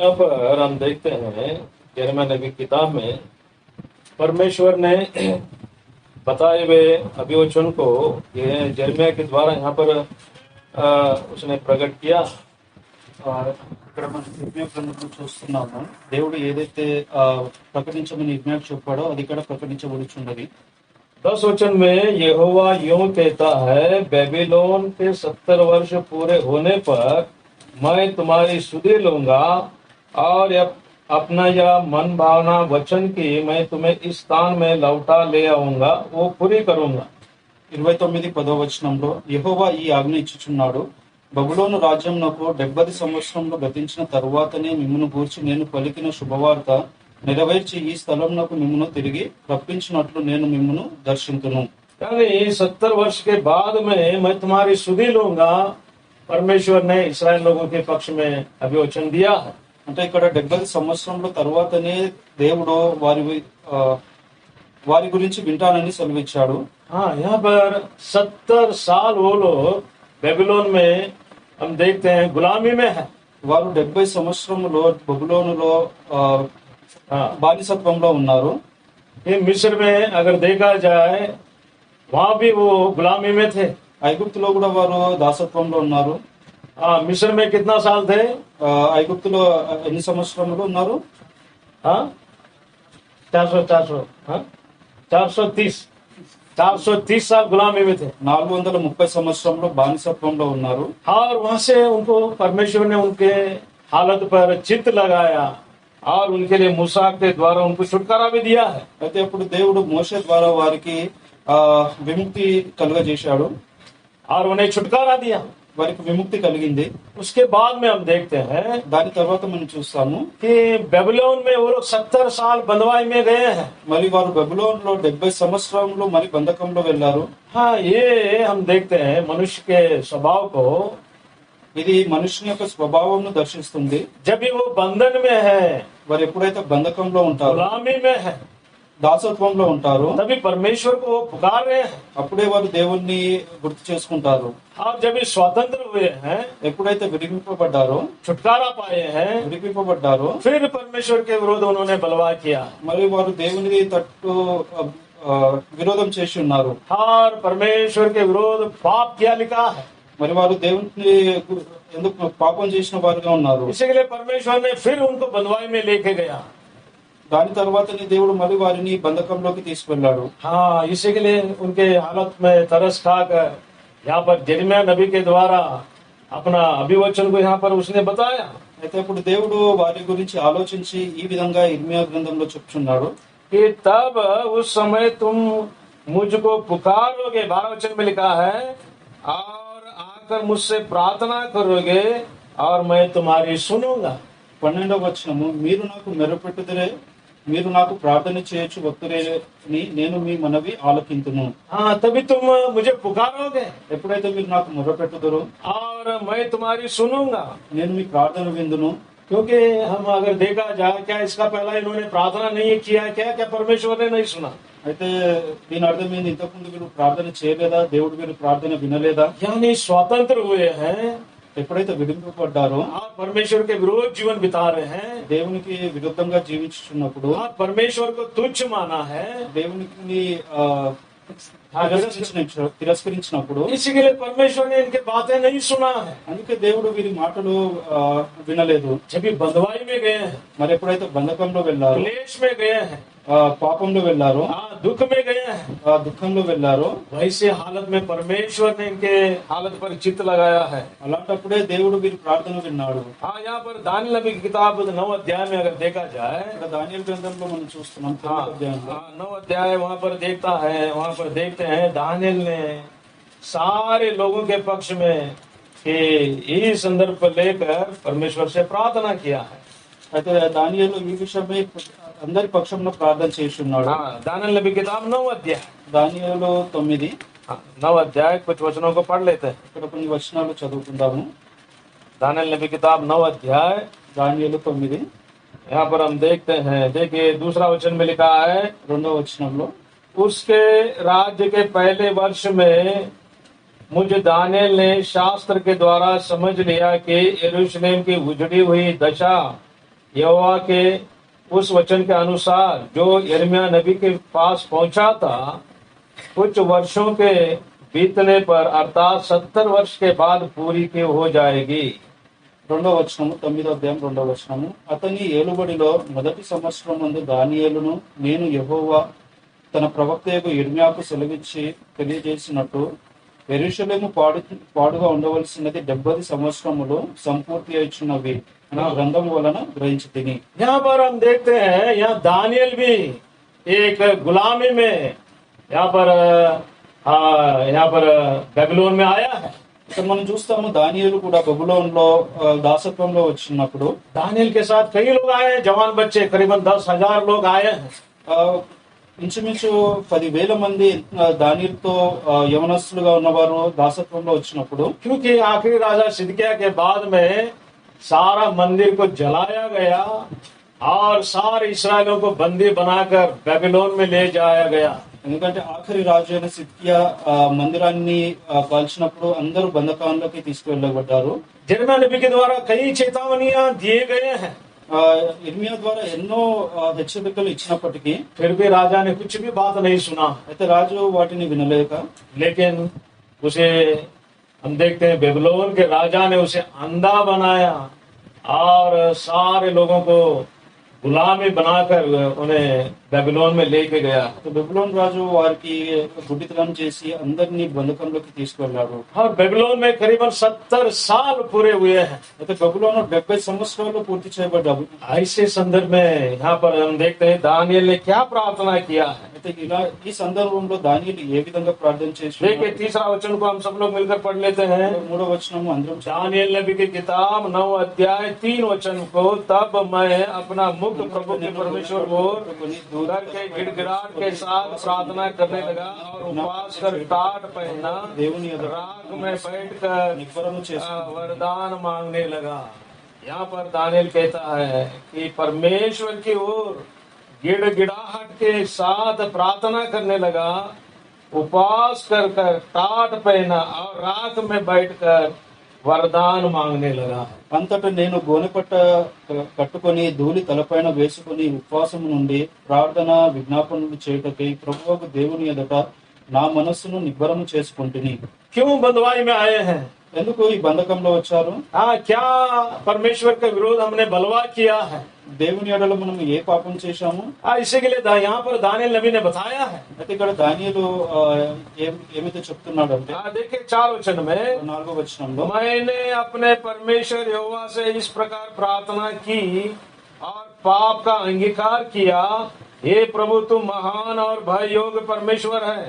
यहाँ पर हम देखते हैं यिर्मयाह नबी की किताब में परमेश्वर ने बताए हुए अभिवचन को ये यिर्मयाह के द्वारा यहाँ पर उसने प्रकट किया। ఇక్కడ మనం ఇర్మియా గ్రంథంలో చూస్తున్నాము. దేవుడు ఏదైతే ప్రకటించమని ఇర్మియాకు చెప్పాడో అది ఇక్కడ ప్రకటించబడుచున్నది. 10 वचन में यहोवा यूं कहता है, बेबीलोन के 70 वर्ष पूरे होने पर मैं तुम्हारी सुधि लूंगा और अपना यह मन भावना वचन की मैं तुम्हें इस स्थान में लौटा ले आऊंगा, वो पूरी करूंगा. 29-10 వచనంలో యెహోవా ఈ ఆజ్ఞ ఇచ్చుచున్నాడు, బబులోను రాజ్యమునకు 70 సంవత్సరములు గతించిన తరువాతనే మిమ్మును గూర్చి నేను పలికిన శుభవార్త నెరవేర్చి ఈ స్థలమునకు మిమ్మును తిరిగి రప్పించినట్లు నేను మిమ్మును దర్శింతును. यानी 70 वर्ष के बाद में मैं तुम्हारी सुधि लूंगा. परमेश्वर ने इस्राएल लोगों के पक्ष में अभिवचन दिया है. అంటే ఇక్కడ 70 సంవత్సరముల తరువాతనే దేవుడు వారి గురించి వింటానని సెలవిచ్చాడు. हाँ, यहाँ पर 70 साल वो लोग बेबीलोन में हम देखते हैं गुलामी में है. వారు 70 సంవత్సరములో బబులోనులో బానిసత్వంలో ఉన్నారు. ये मिस्र में अगर देखा जाए वहां भी वो गुलामी में थे. ఐగుప్తులో కూడా వారు దాసత్వంలో ఉన్నారు. मिस्र में कितना साल थे? ఐగుప్తులో ఎన్ని సంవత్సరములు ఉన్నారు? 430 साल गुलामी में थे. 430 సంవత్సరంలో బానిసత్వంలో ఉన్నారు. और वहां से उनको परमेश्वर ने उनके हालत पर चित्त लगाया और उनके लिए मूसा के द्वारा उनको छुटकारा भी दिया है. అయితే అప్పుడు దేవుడు మోషే ద్వారా వారికి విముక్తి కలుగజేశాడు. और उन्हें छुटकारा दिया, వారికి విముక్తి కలిగింది. उसके बाद में हम देखते हैं దాని తర్వాత మనం చూస్తాము कि बेबीलोन में वो लोग 70 साल बंधुआई में गए हैं. మరి వారు బబులోనులో 70 సంవత్సరంలో మరి బంధకంలో వెళ్లారు. हाँ, ये हम देखते हैं मनुष्य के स्वभाव को. ఇది మనుషుని యొక్క స్వభావంను దర్శిస్తుంది. जब भी वो बंधन में है, వారు ఎప్పుడైతే బంధకంలో ఉంటారో, गुलामी में है, దాసత్వంలో ఉంటారో, तभी परमेश्वर को वो पुकार रहे हैं. అప్పుడే వారు దేవుణ్ణి గుర్తు చేసుకుంటారు. और जब भी स्वतंत्र हुए हैं, ఎప్పుడైతే విడిపింపబడ్డారో, छुटकारा पाए हैं, విడిపింపబడ్డారో, फिर परमेश्वर के विरोध उन्होंने बलवा किया. మరి వారు దేవుని తట్టు విరోధం చేసి ఉన్నారు. और परमेश्वर के विरोध पाप किया लिखा है. మరి వారు దేవుని ఎందుకు పాపం చేసిన వారుగా ఉన్నారు. इसीलिए परमेश्वर ने फिर उनको बंधुआई में लेके गया. దాని తర్వాతనే దేవుడు మరి వారిని బంధకంలోకి తీసుకెళ్లాడు. हाँ, इसी के लिए उनके हालत में तरस खाकर यहाँ पर यिर्मयाह नबी के द्वारा अपना अभिवचन को यहाँ पर उसने बताया. అయితే ఇప్పుడు దేవుడు వారి గురించి ఆలోచించి ఈ విధంగా ఇర్మియా గ్రంథంలో చెప్తున్నాడు कि तब उस समय तुम मुझको पुकारोगे, 12 वचन में लिखा है, और आकर मुझसे प्रार्थना करोगे और मैं तुम्हारी सुनूंगा. 12వ వచనము, మీరు నాకు మెరపెట్టుదురే, మీరు నాకు ప్రార్థన చేయొచ్చు వక్తురేని నేను మీ మనవి ఆలకింతును. हाँ, तभी तुम मुझे पुकारोगे ఎప్పుడైతే మీరు నాకు మొరపెట్టుదురో और मैं तुम्हारी सुनूंगा. నేను మీ ప్రార్థన విందును. क्योंकि हम अगर देखा जाए, क्या इसका पहला इन्होंने प्रार्थना नहीं किया? क्या परमेश्वर ने नहीं सुना? అయితే దీని అర్థం ఏంది? ఇంతకుముందు వీరు ప్రార్థన చేయలేదా? దేవుడు వీరు ప్రార్థన వినలేదా? यानी स्वतंत्र हुए हैं ఎప్పుడైతే విడిపింపబడ్డారో, और परमेश्वर के विरोध जीवन बिता रहे हैं, దేవునికి విరుద్ధంగా జీవించుచున్నప్పుడు, और परमेश्वर को तुच्छ माना है, దేవునికి తిరస్కరించినప్పుడు, इसी के लिए परमेश्वर ने इनके बातें नहीं सुना है. అందుకే దేవుడు వీరి మాటలు వినలేదు. जब भी बंधुआई में गए हैं, మరి ఎప్పుడైతే బంధకంలో వెళ్ళారో, क्लेश में गए हैं, పాపంలో వెళ్ళారో, दुख में गए हैं, దుఃఖంలో వెళ్ళారో, वैसे हालत में परमेश्वर ने इनके हालत पर चित्त लगाया है. అలాంటప్పుడే దేవుడు వీరి ప్రార్థన విన్నాడు. हाँ, यहाँ पर दानियेल नबी की किताब 9 अध्याय में अगर देखा जाए, ఇక్కడ దానియేలు గ్రంథంలో మనం చూస్తున్నాం. 9 अध्याय वहाँ पर देखता है, वहाँ पर देखते हैं दानियेल ने सारे लोगों के पक्ष में कि यही संदर्भ पर लेकर परमेश्वर से प्रार्थना किया है. అయితే దానియేలు ఈ విషయమై అందరి పక్షంలో ప్రార్థన చేసి ఉన్నాడు. हाँ, दानियेल नबी किताब 9 अध्याय, దానియేలు 9. 9 अध्याय कुछ वचनों को पढ़ लेते हैं. ఇక్కడ కొన్ని వచనాలు చదువుకుందాము. दानियेल नबी किताब 9 अध्याय, దానియేలు 9. यहाँ पर हम देखते हैं, देखिए दूसरा वचन में लिखा है, 2వ వచనంలో, उसके राज्य के पहले वर्ष में मुझे दानियेल ने शास्त्र के द्वारा समझ लिया कि यरूशलेम की उजड़ी हुई दशा यहोवा के उस वचन के अनुसार जो यिर्मयाह नबी के पास पहुंचा था, कुछ वर्षों के बीतने पर अर्थात 70 वर्ष के बाद पूरी की हो जाएगी। 2వ వచనము 9వ అధ్యాయం 2వ వచనము. అతని ఏలుబడిలో మొదటి సంవత్సరం నందు దానియేలును నేను యెహోవా తన ప్రవక్తయగు యిర్మీయాకు సెలవిచ్చి తెలియజేసినట్టు యెరూషలేము పాడుగా ఉండవలసినది 70 సంవత్సరములు సంపూర్తి అయ్యుచున్నవి అని గ్రంథం వలన గ్రహించి తిని. यहाँ पर हम देखते हैं, यहाँ दानियल भी एक गुलामी में यहाँ पर बेबीलोन में आया है। ఇక్కడ మనం చూస్తాము దానియేలు కూడా బబులోన్లో దాసత్వంలో వచ్చినప్పుడు दानियल के साथ कई लोग आए हैं, जवान बच्चे, करीबन 10,000 लोग आए हैं। ఇంచుమించు 10,000 మంది దానియేలుతో యవనస్తులుగా ఉన్నవారు దాసత్వంలో వచ్చినప్పుడు, क्योंकि आखिरी राजा सिदकिय्याह के बाद में सारा मंदिर को जलाया गया और सारे इस्राएलियों को बंदी बनाकर बेबीलोन में ले जाया गया। ఎందుకంటే ఆఖరి రాజు అయిన సిద్కియా మందిరాన్ని కాల్చినప్పుడు అందరూ బంధకాంలోకి తీసుకువెళ్ళబడ్డారు. यिर्मयाह नबी के द्वारा कई चेतावनियां दिए गए हैं, ఇర్మియా ద్వారా ఎన్నో హెచ్చరికలు ఇచ్చినప్పటికీ फिर भी राजा ने कुछ भी बात नहीं सुना। అయితే రాజు వాటిని వినలేక, लेकिन उसे हम देखते हैं बेबीलोन के राजा ने उसे अंधा बनाया और सारे लोगों को गुलामी बनाकर उन्हें बेबीलोन में लेके गया। బెబులోన్ రాజు వారికి గుడ్డితనం చేసి అందరినీ బంధకంలోకి తీసుకువెళ్ళాడు. और बेबीलोन में करीबन 70 साल पूरे हुए हैं। అయితే బెబులోన్ 70 సంవత్సరాలు పూర్తి చేయబడ్డాడు. ऐसे संदर्भ में यहाँ पर हम देखते हैं दानियल ने क्या प्रार्थना किया है। అయితే ఇలా ఈ సందర్భంలో దానియేలు ఏ విధంగా ప్రార్థన చేసి देखिए, तीसरा वचन को हम सब लोग मिलकर पढ़ लेते हैं। 3వ వచనము అందరం दानियल नबी की किताब 9 अध्याय 3 वचन को, तब मैं अपना मुख प्रभु के परमेश्वर को डर के गिड़गिड़ाहट के साथ प्रार्थना करने लगा और उपवास कर टाट पहना, దేవుని राख में बैठकर నిబ్బరము చేసి वरदान मांगने लगा। यहाँ पर दानियल कहता है कि परमेश्वर की ओर गिड़गिड़ाहट के साथ प्रार्थना करने लगा, उपवास कर कर टाट पहना और राख में बैठकर वरदान मांगने लगा। అంతటా నేను గోనెపట్ట కట్టుకొని ధూళి తలపైన వేసుకుని ఉపవాసము నుండి ప్రార్థన విజ్ఞాపనలు చేయుటకై ప్రభువుకు దేవుని ఎదుట నా మనస్సును నిబ్బరము చేసుకుంటుని. क्यों बंधुआई में आए हैं? ఎందుకు ఈ బంధకంలో వచ్చారు? क्या परमेश्वर का विरोध हमने बलवा किया है? దేవుని ఎడల మనం ఏ పాపం చేశాము? इसी के लिए यहाँ पर दानियल नबी ने बताया है। అయితే ఇక్కడ దానియేలు ఏమైతే చెప్తున్నాడు అంటే देखिए 4 वचन में, 4వ వచనంలో मैंने अपने परमेश्वर यहोवा से इस प्रकार प्रार्थना की और पाप का अंगीकार किया, हे प्रभु तुम महान और भय योग्य परमेश्वर है,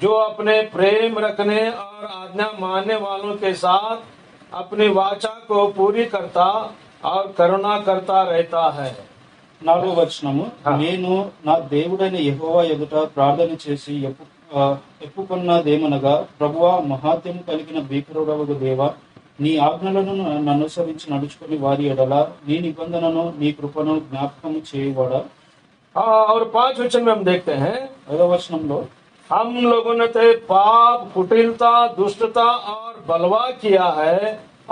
जो अपने प्रेम रखने और आज्ञा मानने वालों के साथ अपनी वाचा को पूरी करता और करुणा करता रहता है। 4వ వచనము, నేను నా దేవుడైన యెహోవా ఎదుట ప్రార్థన చేసి ఎప్పుకున్నదేమనగా, ప్రభువా మహాత్యము కలిగిన భీకరుడవగు దేవా, నీ ఆజ్ఞలను నన్ను అనుసరించి నడుచుకుని వారి ఎడల నీ నిబంధనను నీ కృపను జ్ఞాపకము చేయవాడా. और 5 वचन में हम देखते हैं, 5వ వచనంలో हम लोगों ने तो पाप, कुटिलता, दुष्टता और बलवा किया है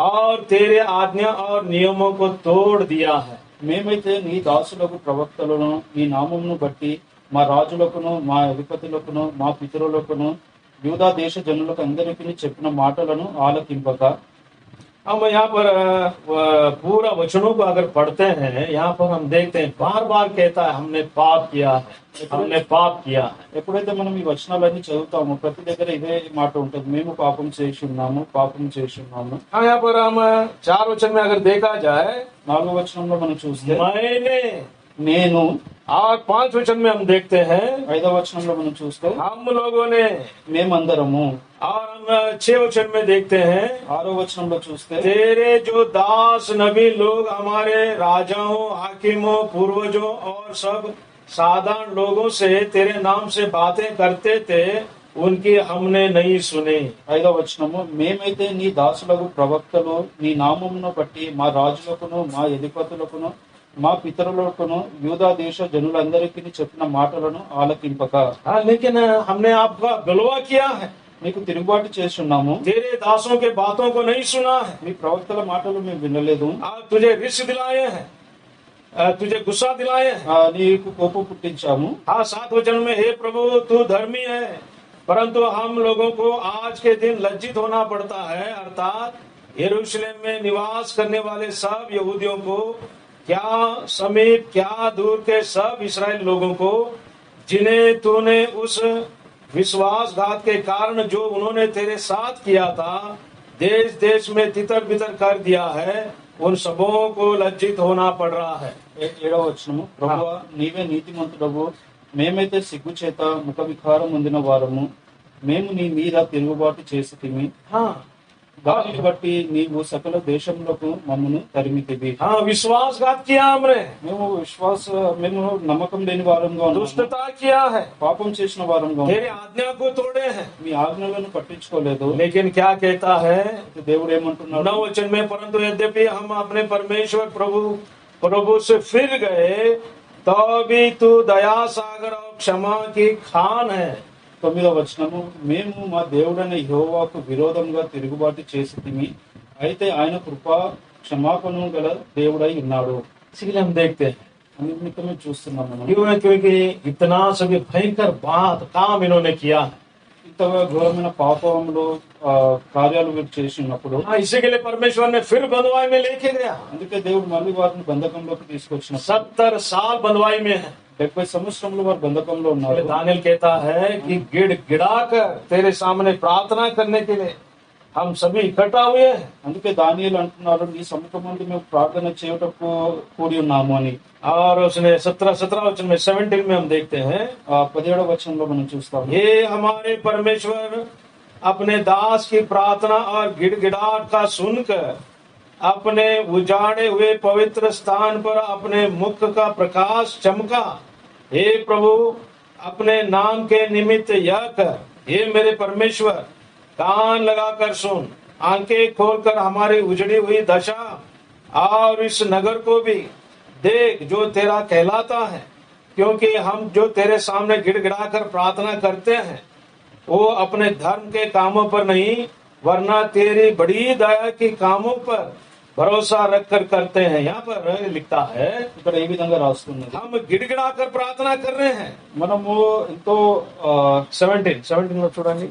और तेरे आज्ञा और नियमों को तोड़ दिया है। మేమైతే నీ దాసులకు ప్రవక్తలను నీ నామమును బట్టి మా రాజులకును మా అధిపతులకును మా పితరులకును యూదా దేశ జనులకు అందరికీ చెప్పిన మాటలను ఆలకింపక. हम यहाँ पर पूरा वचनों को अगर पढ़ते हैं, यहाँ पर हम देखते हैं बार बार कहता है हमने पाप किया है, हमने पाप किया है। ఎప్పుడైతే మనం ఈ వచనాలన్నీ చదువుతామో ప్రతి దగ్గర ఇదే మాట ఉంటుంది, మేము పాపం చేసి ఉన్నాము, పాపం చేసి ఉన్నాము. यहाँ पर हम 4 वचन में अगर देखा जाए, 4వ వచనంలో మనం చూస్తే मैंने, నేను, और 5 वचन में हम देखते हैं 5వ వచనంలో మనం చూస్తే हम लोगों ने, మేమందరము, और हम 6 वचन में देखते हैं 6వ వచనంలో చూస్తే तेरे जो दास नबी लोग हमारे राजाओं, हाकिमों, पूर्वजों और सब साधारण लोगों से तेरे नाम से बातें करते थे, उनकी हमने नहीं सुनी। 5వ వచనము, మేమైతే నీ దాసులకు ప్రవక్తలు నీ నామమును బట్టి మా రాజులకును మా అధిపతులకును మా పితరులకును యూదా దేశ జనులందరికీ చెప్పిన మాటలను ఆలకింపక. लेकिन हमने आपका बलवा किया है, మీకు తిరుగుబాటు చేస్తున్నాము, तेरे दासों के बातों को नहीं सुना है, మీ ప్రవక్తల మాటలు మేము వినలేదు, तुझे रिश्त दिलाए हैं। तुझे गुस्सा दिलाए हैं। నీకు కోపం పుట్టించాము. हाँ, 7 वचन में, हे प्रभु तू धर्मी है, परंतु हम लोगों को आज के दिन लज्जित होना पड़ता है, अर्थात यरूशलेम में निवास करने वाले सब यहूदियों को, क्या समीप क्या दूर के सब इस्राएल लोगों को, जिन्हें तूने उस विश्वासघात के कारण जो उन्होंने तेरे साथ किया था देश देश में तितर बितर कर दिया है, उन सबों को लज्जित होना पड़ रहा है। 7వ వచనము, ప్రభువా నీవే నీతిమంతుడవు, మేమైతే సిగ్గు చేత ముఖ వికారం పొందిన వారము, మేము నీ మీద తిరుగుబాటు చేసితిమి. हाँ దానిని బట్టి నీవు సకల దేశములకు మమ్మను తరిమితివి. हाँ, विश्वासघात किया हमने, మేము నమ్మకం లేని వారంగా ఉన్నాము, दुष्टता किया है, పాపం చేసిన వారంగా ఉన్నాము, तेरे आज्ञा को तोड़े हैं। మీ ఆజ్ఞలను పట్టించుకోలేదు. लेकिन क्या कहता है దేవుడు ఏమంటున్నాడు? 9 वचन में, परंतु यद्यपि हम अपने परमेश्वर प्रभु से फिर गए तो भी तू दया सागर और क्षमा की खान है। 9వ వచనము, మేము మా దేవుడైన యెహోవాకు విరోధంగా తిరుగుబాటు చేసితిమి, అయితే ఆయన కృపా క్షమాపణ గల దేవుడై ఉన్నాడు. इसलिए हम देखते हैं నిమిత్తమే చూస్తున్నాము మనం. क्यों है, क्योंकि इतना सभी भयंकर बात काम इन्होंने किया है। ఇంత ఘోరమైన పాపంలో కార్యాలు వీరు చేసినప్పుడు हाँ, इसी के लिए परमेश्वर ने फिर बंधुआई में लेके गया। అందుకే దేవుడు మళ్ళీ వారిని బంధకంలోకి తీసుకొచ్చిన 70 साल बंधुआई में है। 70 సంవత్సరంలో వారు బంధకంలో ఉన్నారు. दानियल कहता है कि गिड़ गिड़ा कर तेरे सामने प्रार्थना करने के लिए हम सभी इकट्ठा हुए हैं। అందుకే దానియేలు అంటున్నారు, నీ సముఖం ముందు మేము ప్రార్థన చేయుటకు కూడి ఉన్నాము అని. और उसने 17 वचन में 17 में हम देखते हैं, 17వ వచనంలో మనం చూస్తాము, ये हमारे परमेश्वर अपने दास की प्रार्थना और गिड़गिड़ाहट का सुनकर अपने उजाड़े हुए पवित्र स्थान पर अपने मुख का प्रकाश चमका। हे प्रभु, अपने नाम के निमित्त यह कर, हे मेरे परमेश्वर, कान लगाकर सुन, आंखें खोलकर हमारी उजड़ी हुई दशा और इस नगर को भी देख जो तेरा कहलाता है, क्योंकि हम जो तेरे सामने गिड़गिड़ा कर प्रार्थना करते हैं वो अपने धर्म के कामों पर नहीं वरना तेरी बड़ी दया के कामों पर भरोसा रख कर करते हैं। यहाँ पर लिखता है, ఇక్కడ ఏ విధంగా రాస్తున్నది, हम गिड़गिड़ा कर प्रार्थना कर रहे हैं। మనము ఎంతో 17 में చూడండి,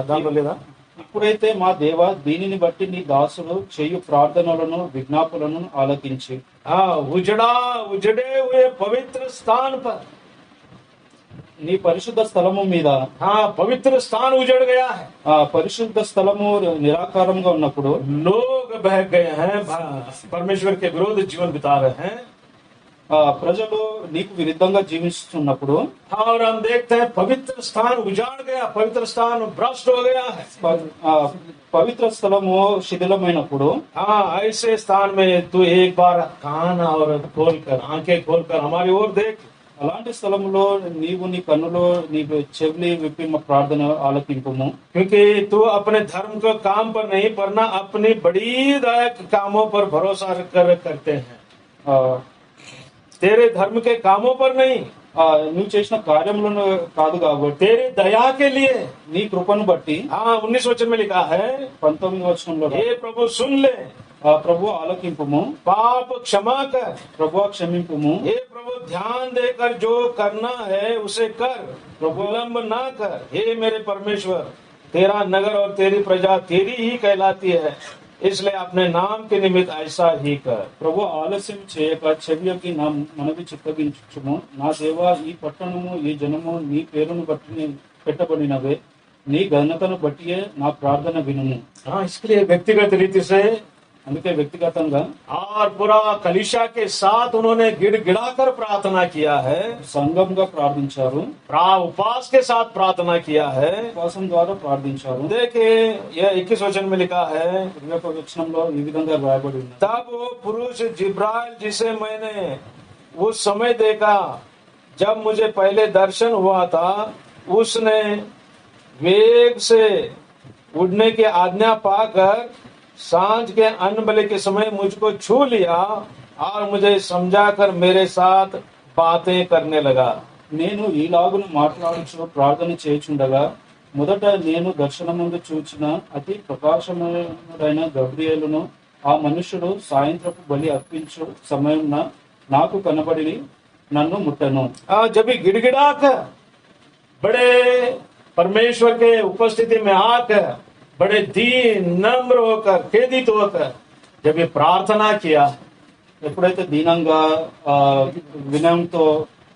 దాంట్లో లేదా, ఇప్పుడైతే మా దేవ దీనిని బట్టి నీ దాసుడు చేయు ప్రార్థనలను విజ్ఞాపనలను ఆలకించి हाँ, उजड़े हुए पवित्र स्थान पर, నీ పరిశుద్ధ స్థలము మీద, हाँ पवित्र स्थान उजड़ गया है, ఆ పరిశుద్ధ స్థలము నిరాకారంగా ఉన్నప్పుడు लोग बह गए हैं, परमेश्वर के विरोध जीवन बिता रहे हैं। ప్రజలు నీకు విరుద్ధంగా జీవిస్తున్నప్పుడు और हम देखते हैं पवित्र स्थान उजाड़ गया, पवित्र स्थान भ्रष्ट हो गया है। పవిత్ర స్థలము శిథిలమైనప్పుడు हाँ, ऐसे स्थान में तू एक बार कान और खोलकर आंखें खोलकर हमारी ओर देख। అలాంటి స్థలంలో నీవు నీ కన్నులో నీ చెవులి విప్పి మా ప్రార్థన ఆలకింపుము, क्योंकि तू अपने धर्म के काम पर नहीं वरना अपनी बड़ी दया के कामों पर भरोसा रख कर करते हैं। तेरे धर्म के कामों पर नहीं, నువ్వు చేసిన కార్యములను కాదు కాబట్టి तेरे दया के लिए। నీ కృపను బట్టి हाँ, 19 वचन में लिखा है, 19వ వచనంలో हे प्रभु सुन ले, ప్రభు ఆలకింపుము, पाप क्षमा कर, ప్రభు క్షమింపుము, हे प्रभु ध्यान देकर जो करना है उसे कर, प्रभु विलंब ना कर। हे मेरे परमेश्वर, तेरा नगर और तेरी प्रजा तेरी ही कहलाती है, इसलिए अपने नाम के निमित्त ऐसा ही कर। ప్రభు ఆలస్యం చేయక చెవియకి నా మనవి చిత్తగించుము, నా దేవా ఈ పట్టణము ఈ జనము నీ పేరును బట్టి పెట్టబడినవే, నీ ఘనతను బట్టియే నా ప్రార్థన వినుము. हाँ, इसके लिए व्यक्तिगत रीति से అందుకే వ్యక్తిగతంగా और पूरा कलीसिया के साथ उन्होंने गिड़गिड़ा कर प्रार्थना किया है, సంఘంగా ప్రార్థించారు, उपवास के साथ प्रार्थना किया है। ఉపవాసం ద్వారా ప్రార్థించారు. देखिए, यह 21 वचन में लिखा है, 21వ వచనంలో ఈ విధంగా రాయబడి ఉంది, तब वो पुरुष जिब्राइल जिसे मैंने उस समय देखा जब मुझे पहले दर्शन हुआ था, उसने वेग से उड़ने की आज्ञा पाकर सांझ के अन्न बलि के समय मुझको छू लिया और मुझे समझाकर मेरे साथ बातें करने लगा। నేను ఈలాగున మాట్లాడుచు ప్రార్థన చేయుచుండగా మొదట నేను దర్శనమందు చూచిన అతి ప్రకాశముడైన గబ్రియేలును ఆ మనుష్యుడు సాయంత్రపు బలి అర్పించు సమయం నాకు కనబడి నన్ను ముట్టను. जब भी गिड़गिड़ा कर बड़े परमेश्वर के उपस्थिति में आकर बड़े दीन नम्र होकर खेदित होकर जब ये प्रार्थना किया, ఎప్పుడైతే దీనంగా వినయంతో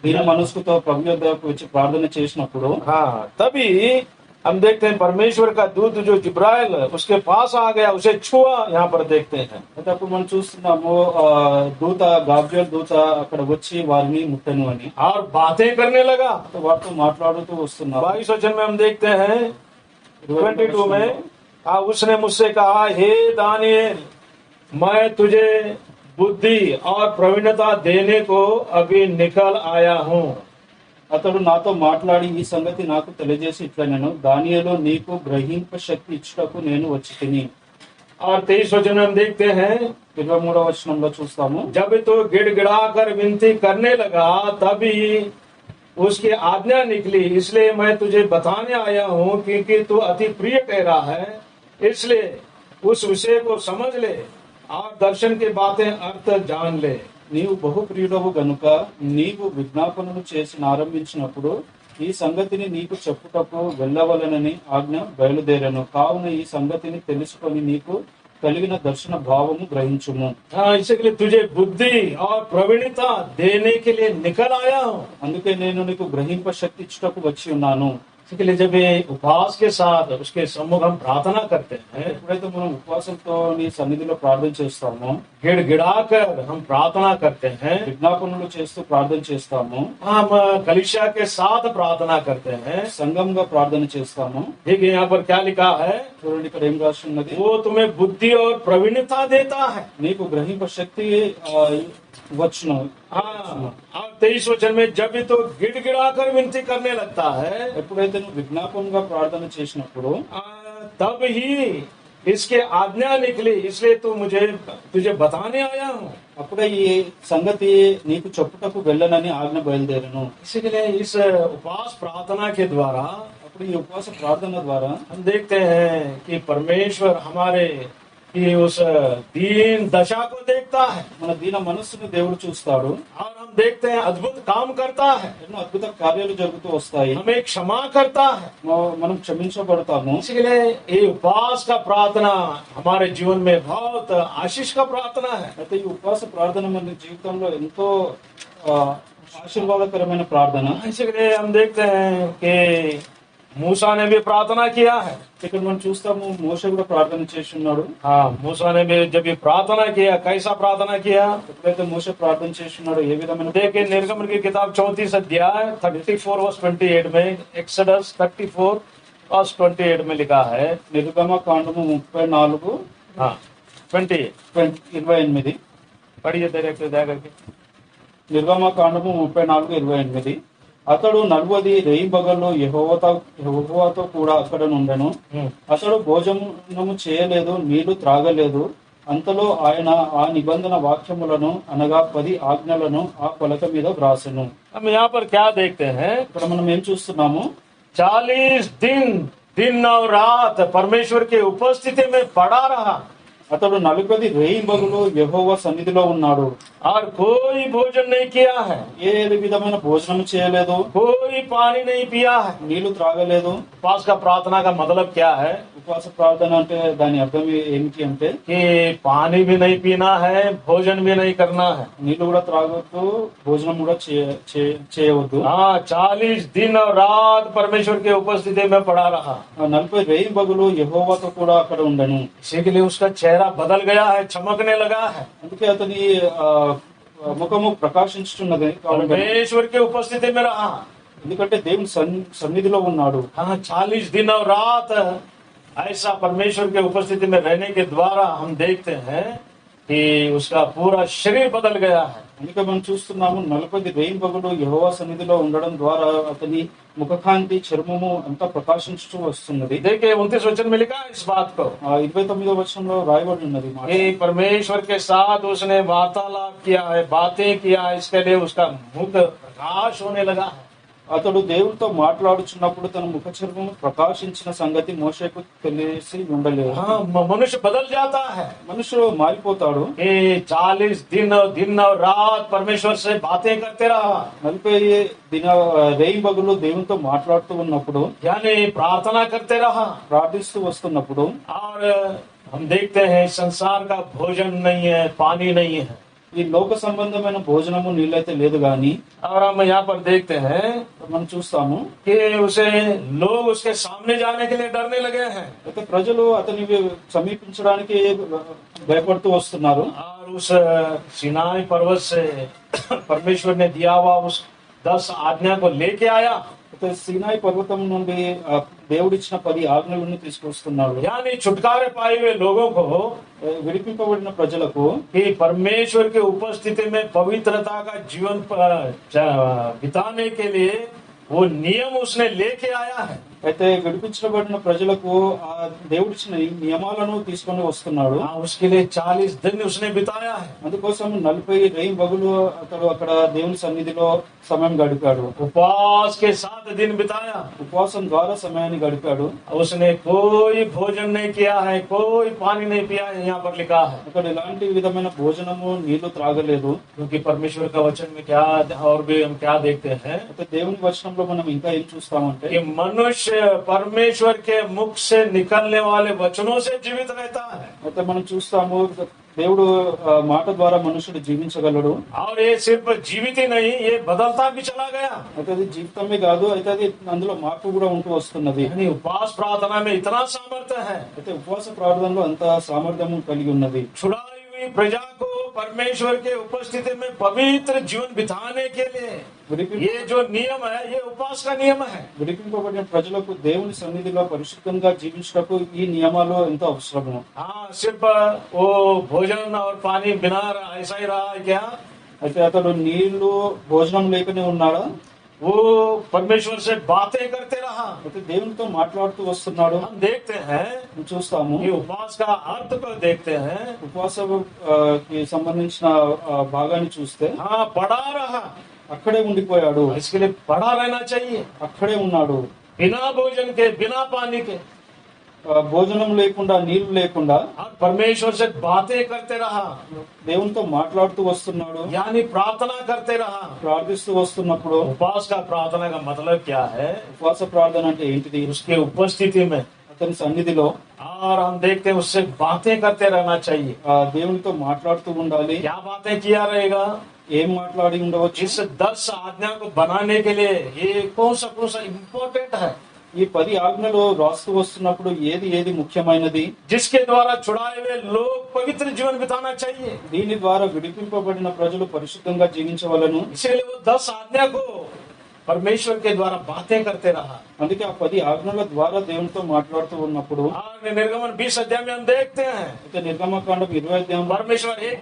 దీన మనస్కుతో ప్రభు యొద్దకు వచ్చి ప్రార్థన చేసినప్పుడు हाँ तभी हम देखते हैं परमेश्वर का दूत जो जिब्राइल उसके पास आ गया, उसे छुआ, यहाँ पर देखते हैं। అయితే అప్పుడు మనం చూస్తున్నాము దూత గాబ్రియల్ దూత అక్కడ వచ్చి వారిని ముట్టను అని और बातें करने लगा। వారితో మాట్లాడుతూ వస్తున్నారు. 22 वचन में हम देखते हैं 22 में, उसने मुझसे कहा, हे दानिएल, मैं तुझे बुद्धि और प्रवीणता देने को अभी निकल आया हूँ। అతడు నాతో మాట్లాడి ఈ సంగతి నాకు తెలియజేసి ఇట్లా, నేను దానియేలు నీకు గ్రహింప శక్తి ఇచ్చుటకు నేను వచ్చి తిని. और 23 वचन में हम देखते हैं 23వ వచనంలో చూస్తాము, जब तो गिड़गिड़ा कर विनती करने लगा तभी उसकी आज्ञा निकली, इसलिए मैं तुझे बताने आया हूँ क्योंकि तू अति प्रिय कह रहा है, इसलिए उस विषय को समझ ले और दर्शन की बातें अर्थ जान ले। నీవు బహుప్రియుడవు గనుక నీవు విజ్ఞాపనలు చేసి ఆరంభించినప్పుడు ఈ సంగతిని నీకు చెప్పుటకు వెళ్ళవలనని ఆజ్ఞ బయలుదేరను. కావున ఈ సంగతిని తెలుసుకొని నీకు కలిగిన దర్శన భావము గ్రహించుము. हाँ, इसके लिए तुझे बुद्धि और प्रवीणता देने के लिए निकल आया हूँ। అందుకే నేను నీకు గ్రహింప శక్తి ఇచ్చుటకు వచ్చి ఉన్నాను. इसके लिए जब ये उपवास के साथ उसके सम्मुख हम प्रार्थना करते हैं, ఎప్పుడైతే మనం ఉపవాసంతో నీ సన్నిధిలో ప్రార్థన చేస్తామో, गिड़गिड़ा कर हम प्रार्थना करते हैं, విజ్ఞాపనలు చేస్తూ ప్రార్థన చేస్తాము, हम कलीसिया के साथ प्रार्थना करते हैं। సంఘంగా ప్రార్థన చేస్తాము. देखिए यहाँ पर क्या लिखा है, చూడండి ఇక్కడ ఏం రాసి ఉన్నది, वो तुम्हें बुद्धि और प्रवीणता देता है। నీకు గ్రహింప శక్తి వచ్చును. हाँ, और 23 वचन में जब भी तो गिड़गिड़ा कर विनती करने लगता है, ఎప్పుడైతే నువ్వు విజ్ఞాపనగా ప్రార్థన చేసినప్పుడు तब ही इसके आज्ञा निकली, इसलिए तो तुझे बताने आया हूँ। అప్పుడే ఈ సంగతి నీకు చెప్పుటకు వెళ్ళనని ఆజ్ఞ బయలుదేరను. इसलिए इस उपवास प्रार्थना के द्वारा అప్పుడు ఈ ఉపవాస ప్రార్థన ద్వారా हम देखते हैं कि परमेश्वर हमारे की उस दीन दशा को देखता है, మన దీన మనస్సును దేవుడు చూస్తాడు. और हम देखते हैं अद्भुत काम करता है, ఎన్నో అద్భుత కార్యాలు జరుగుతూ వస్తాయి. हमें क्षमा करता है। మనం క్షమించబడతాము. इसलिए ये उपवास का प्रार्थना हमारे जीवन में बहुत आशीष का प्रार्थना है। అయితే ఈ ఉపవాస ప్రార్థన మన జీవితంలో ఎంతో ఆశీర్వాదకరమైన ప్రార్థన. इसलिए हम देखते हैं कि मूसा ने भी प्रार्थना किया है। ఇక్కడ మనం చూస్తాము మోషే కూడా ప్రార్థన చేసి ఉన్నాడు. हाँ, मूसा ने भी जब भी प्रार्थना किया, कैसा प्रार्थना किया, ఎప్పుడైతే మోషే ప్రార్థన చేసి ఉన్నాడో ఏ విధమైన देखिए निर्गमन की किताब 34 अध्याय 34 वर्ष 28 में, एक्सोडस 34 वर्ष 28 में लिखा है। నిర్గమ కాండము 34 हाँ 28 28. पढ़िए डायरेक्ट जा करके। నిర్గమ కాండము 34:28. అతడు 40 రేయింబగళ్ళు యెహోవాతో కూడా అక్కడ నుండెను. అతడు భోజనము చేయలేదు, నీళ్లు త్రాగలేదు. అంతలో ఆయన ఆ నిబంధన వాక్యములను అనగా 10 ఆజ్ఞలను ఆ పలక మీద వ్రాసెను. हम यहाँ पर क्या देखते हैं, ఇక్కడ మనం ఏం చూస్తున్నాము, 40 दिन और रात परमेश्वर की उपस्थिति में पड़ा रहा, అతడు 40 రేయింబగళ్ళు యెహోవా సన్నిధిలో ఉన్నాడు. और कोई भोजन नहीं किया है, ఏ విధమైన భోజనం చేయలేదు, कोई पानी नहीं पिया है। నీళ్లు త్రాగలేదు. उपवास का प्रार्थना का मतलब क्या है, ఉపవాస ప్రార్థన అంటే దాని అర్థం ఏమిటి అంటే कि पानी भी नहीं पीना है, भोजन भी नहीं करना है। నీళ్లు కూడా త్రాగొద్దు, భోజనం కూడా చేయవద్దు. हाँ, 40 दिन और रात परमेश्वर की उपस्थिति में पड़ा रहा। 40 రేయింబగళ్ళు యెహోవాతో కూడా అక్కడ ఉండను. इसी के लिए उसका चेहरा बदल गया है, चमकने लगा है। అందుకే అతని ముఖము ప్రకాశించుతున్నది. परमेश्वर की उपस्थिति में रहा। ఎందుకంటే దేవుని సన్నిధిలో ఉన్నాడు. हाँ, 40 दिन और रात ऐसा परमेश्वर के उपस्थिति में रहने के द्वारा हम देखते हैं कि उसका पूरा शरीर बदल गया है। అందుకే మనం చూస్తున్నాము 40 రేయింబగళ్ళు యెహోవా సన్నిధిలో ఉండడం ద్వారా అతని ముఖకాంతి చర్మము అంతా ప్రకాశించుతూ వస్తున్నది. देखिए 29 वचन में लिखा है इस बात को, 29వ వచనంలో రాయబడి ఉన్నది మాట. कि परमेश्वर के साथ उसने वार्तालाप किया है, बातें किया है, इसके लिए उसका मुख प्रकाश होने लगा है। అతడు దేవునితో మాట్లాడుచున్నప్పుడు తన ముఖ చర్మం ప్రకాశించిన సంగతి మోషేకు తెలిసి ఉండలేదు. हाँ, मनुष्य बदल जाता है మనుషుడు మారిపోతాడు. कि 40 दिन और रात परमेश्वर से बातें करते रहा, 40 దిన రేయింబగులు దేవునితో మాట్లాడుతూ ఉన్నప్పుడు, यानी प्रार्थना करते रहा, ప్రార్థిస్తూ వస్తున్నప్పుడు, और हम देखते हैं संसार का भोजन नहीं है, पानी नहीं है, ఈ లోక సంబంధమైన భోజనము నీళ్ళైతే లేదు గాని, और हम यहाँ पर देखते हैं మనం చూస్తాము कि उसे लोग उसके सामने जाने के लिए डरने लगे हैं, అయితే ప్రజలు అతని సమీపించడానికి భయపడుతూ వస్తున్నారు. और उस सिनाई पर्वत से परमेश्वर ने दिया हुआ उस 10 आज्ञा को लेके आया, అయితే సీనాయి పర్వతం నుండి దేవుడిచ్చిన 10 ఆజ్ఞలను తీసుకొస్తున్నాడు. यानी छुटकारे पाए हुए लोगों को విడిపింపబడిన ప్రజలకు कि परमेश्वर की उपस्थिति में पवित्रता का जीवन बिताने के लिए वो नियम उसने लेके आया है। అయితే విడిపించబడిన ప్రజలకు ఆ దేవుడిచ్చిన నియమాలను తీసుకొని వస్తున్నాడు. हाँ, उसके लिए 40 दिन उसने बिताया है, అందుకోసం 40 రేయింబగులు అతడు అక్కడ దేవుని సన్నిధిలో సమయం గడిపాడు. उपवास के साथ दिन बिताया, ఉపవాసం ద్వారా సమయాన్ని గడిపాడు. उसने कोई भोजन नहीं किया है, कोई पानी नहीं पिया है, यहाँ पर लिखा है, అక్కడ ఎలాంటి విధమైన భోజనము నీళ్లు త్రాగలేదు. क्योंकि परमेश्वर का वचन में क्या और भी हम क्या देखते हैं అయితే దేవుని వచనంలో మనం ఇంకా ఏం చూస్తామంటే, कि मनुष्य परमेश्वर के मुख से निकलने वाले वचनों से जीवित रहता है, అయితే మనం చూస్తాము దేవుడు మాట ద్వారా మనుషుడు జీవించగలడు. और ये सिर्फ जीवित ही नहीं, ये बदलता भी चला गया। అయితే అది జీవితమే కాదు, అయితే అది అందులో మార్పు కూడా ఉంటూ వస్తున్నది. यानी उपवास प्रार्थना में इतना सामर्थ्य है, అయితే ఉపవాస ప్రార్థనలో అంత సామర్థ్యం కలిగి ఉన్నది. छुड़ाई हुई प्रजा को परमेश्वर के उपस्थिति में पवित्र जीवन बिताने के लिए ये जो नियम है, ये उपवास का नियम है। విడిపింపబడిన ప్రజలకు దేవుని సన్నిధిలో పరిశుద్ధంగా జీవించటకు ఈ నియమాలు ఎంతో అవసరము. हाँ, सिर्फ वो भोजन और पानी बिना ऐसा ही रहा है क्या? అయితే అతడు నీళ్లు భోజనం లేకనే ఉన్నాడా? वो परमेश्वर से बातें करते रहा। అయితే దేవునితో మాట్లాడుతూ వస్తున్నాడు. हम देखते हैं చూస్తాము ये उपवास का अर्थ को देखते हैं। ఉపవాసం కి సంబంధించిన భాగాన్ని చూస్తే, हाँ, पड़ा रहा, అక్కడే ఉండిపోయాడు. इसके लिए पड़ा रहना चाहिए, అక్కడే ఉన్నాడు. बिना भोजन के, बिना पानी के, భోజనం లేకుండా నీళ్లు లేకుండా और परमेश्वर से बातें करते रहा, దేవునితో మాట్లాడుతూ వస్తున్నాడు. यानी प्रार्थना करते रहा। ప్రార్థిస్తూ వస్తున్నప్పుడు, उपवास का प्रार्थना का मतलब क्या है? ఉపవాస ప్రార్థన అంటే ఏంటిది? उसके उपस्थिति में, అతని సన్నిధిలో और हम देखते हैं उससे बातें करते रहना चाहिए। దేవునితో మాట్లాడుతూ ఉండాలి. क्या बातें किया रहेगा? ఏం మాట్లాడి ఉండవచ్చు? इस 10 आज्ञा को बनाने के लिए ये कौन सा इम्पोर्टेंट है, ఈ 10 ఆజ్ఞలు రాస్తూ వస్తున్నప్పుడు ఏది ఏది ముఖ్యమైనది? जिसके द्वारा छुड़ाए हुए लोग पवित्र जीवन बिताना चाहिए। దీని ద్వారా విడిపింపబడిన ప్రజలు పరిశుద్ధంగా జీవించవలను. इसीलिए वो 10 आज्ञा को परमेश्वर के द्वारा बातें करते रहा। అందుకే ఆ 10 ఆజ్ఞల ద్వారా దేవునితో మాట్లాడుతూ ఉన్నప్పుడు, और निर्गमन 20 अध्याय में हम देखते हैं అయితే నిర్గమకాండం 20 అధ్యాయం परमेश्वर एक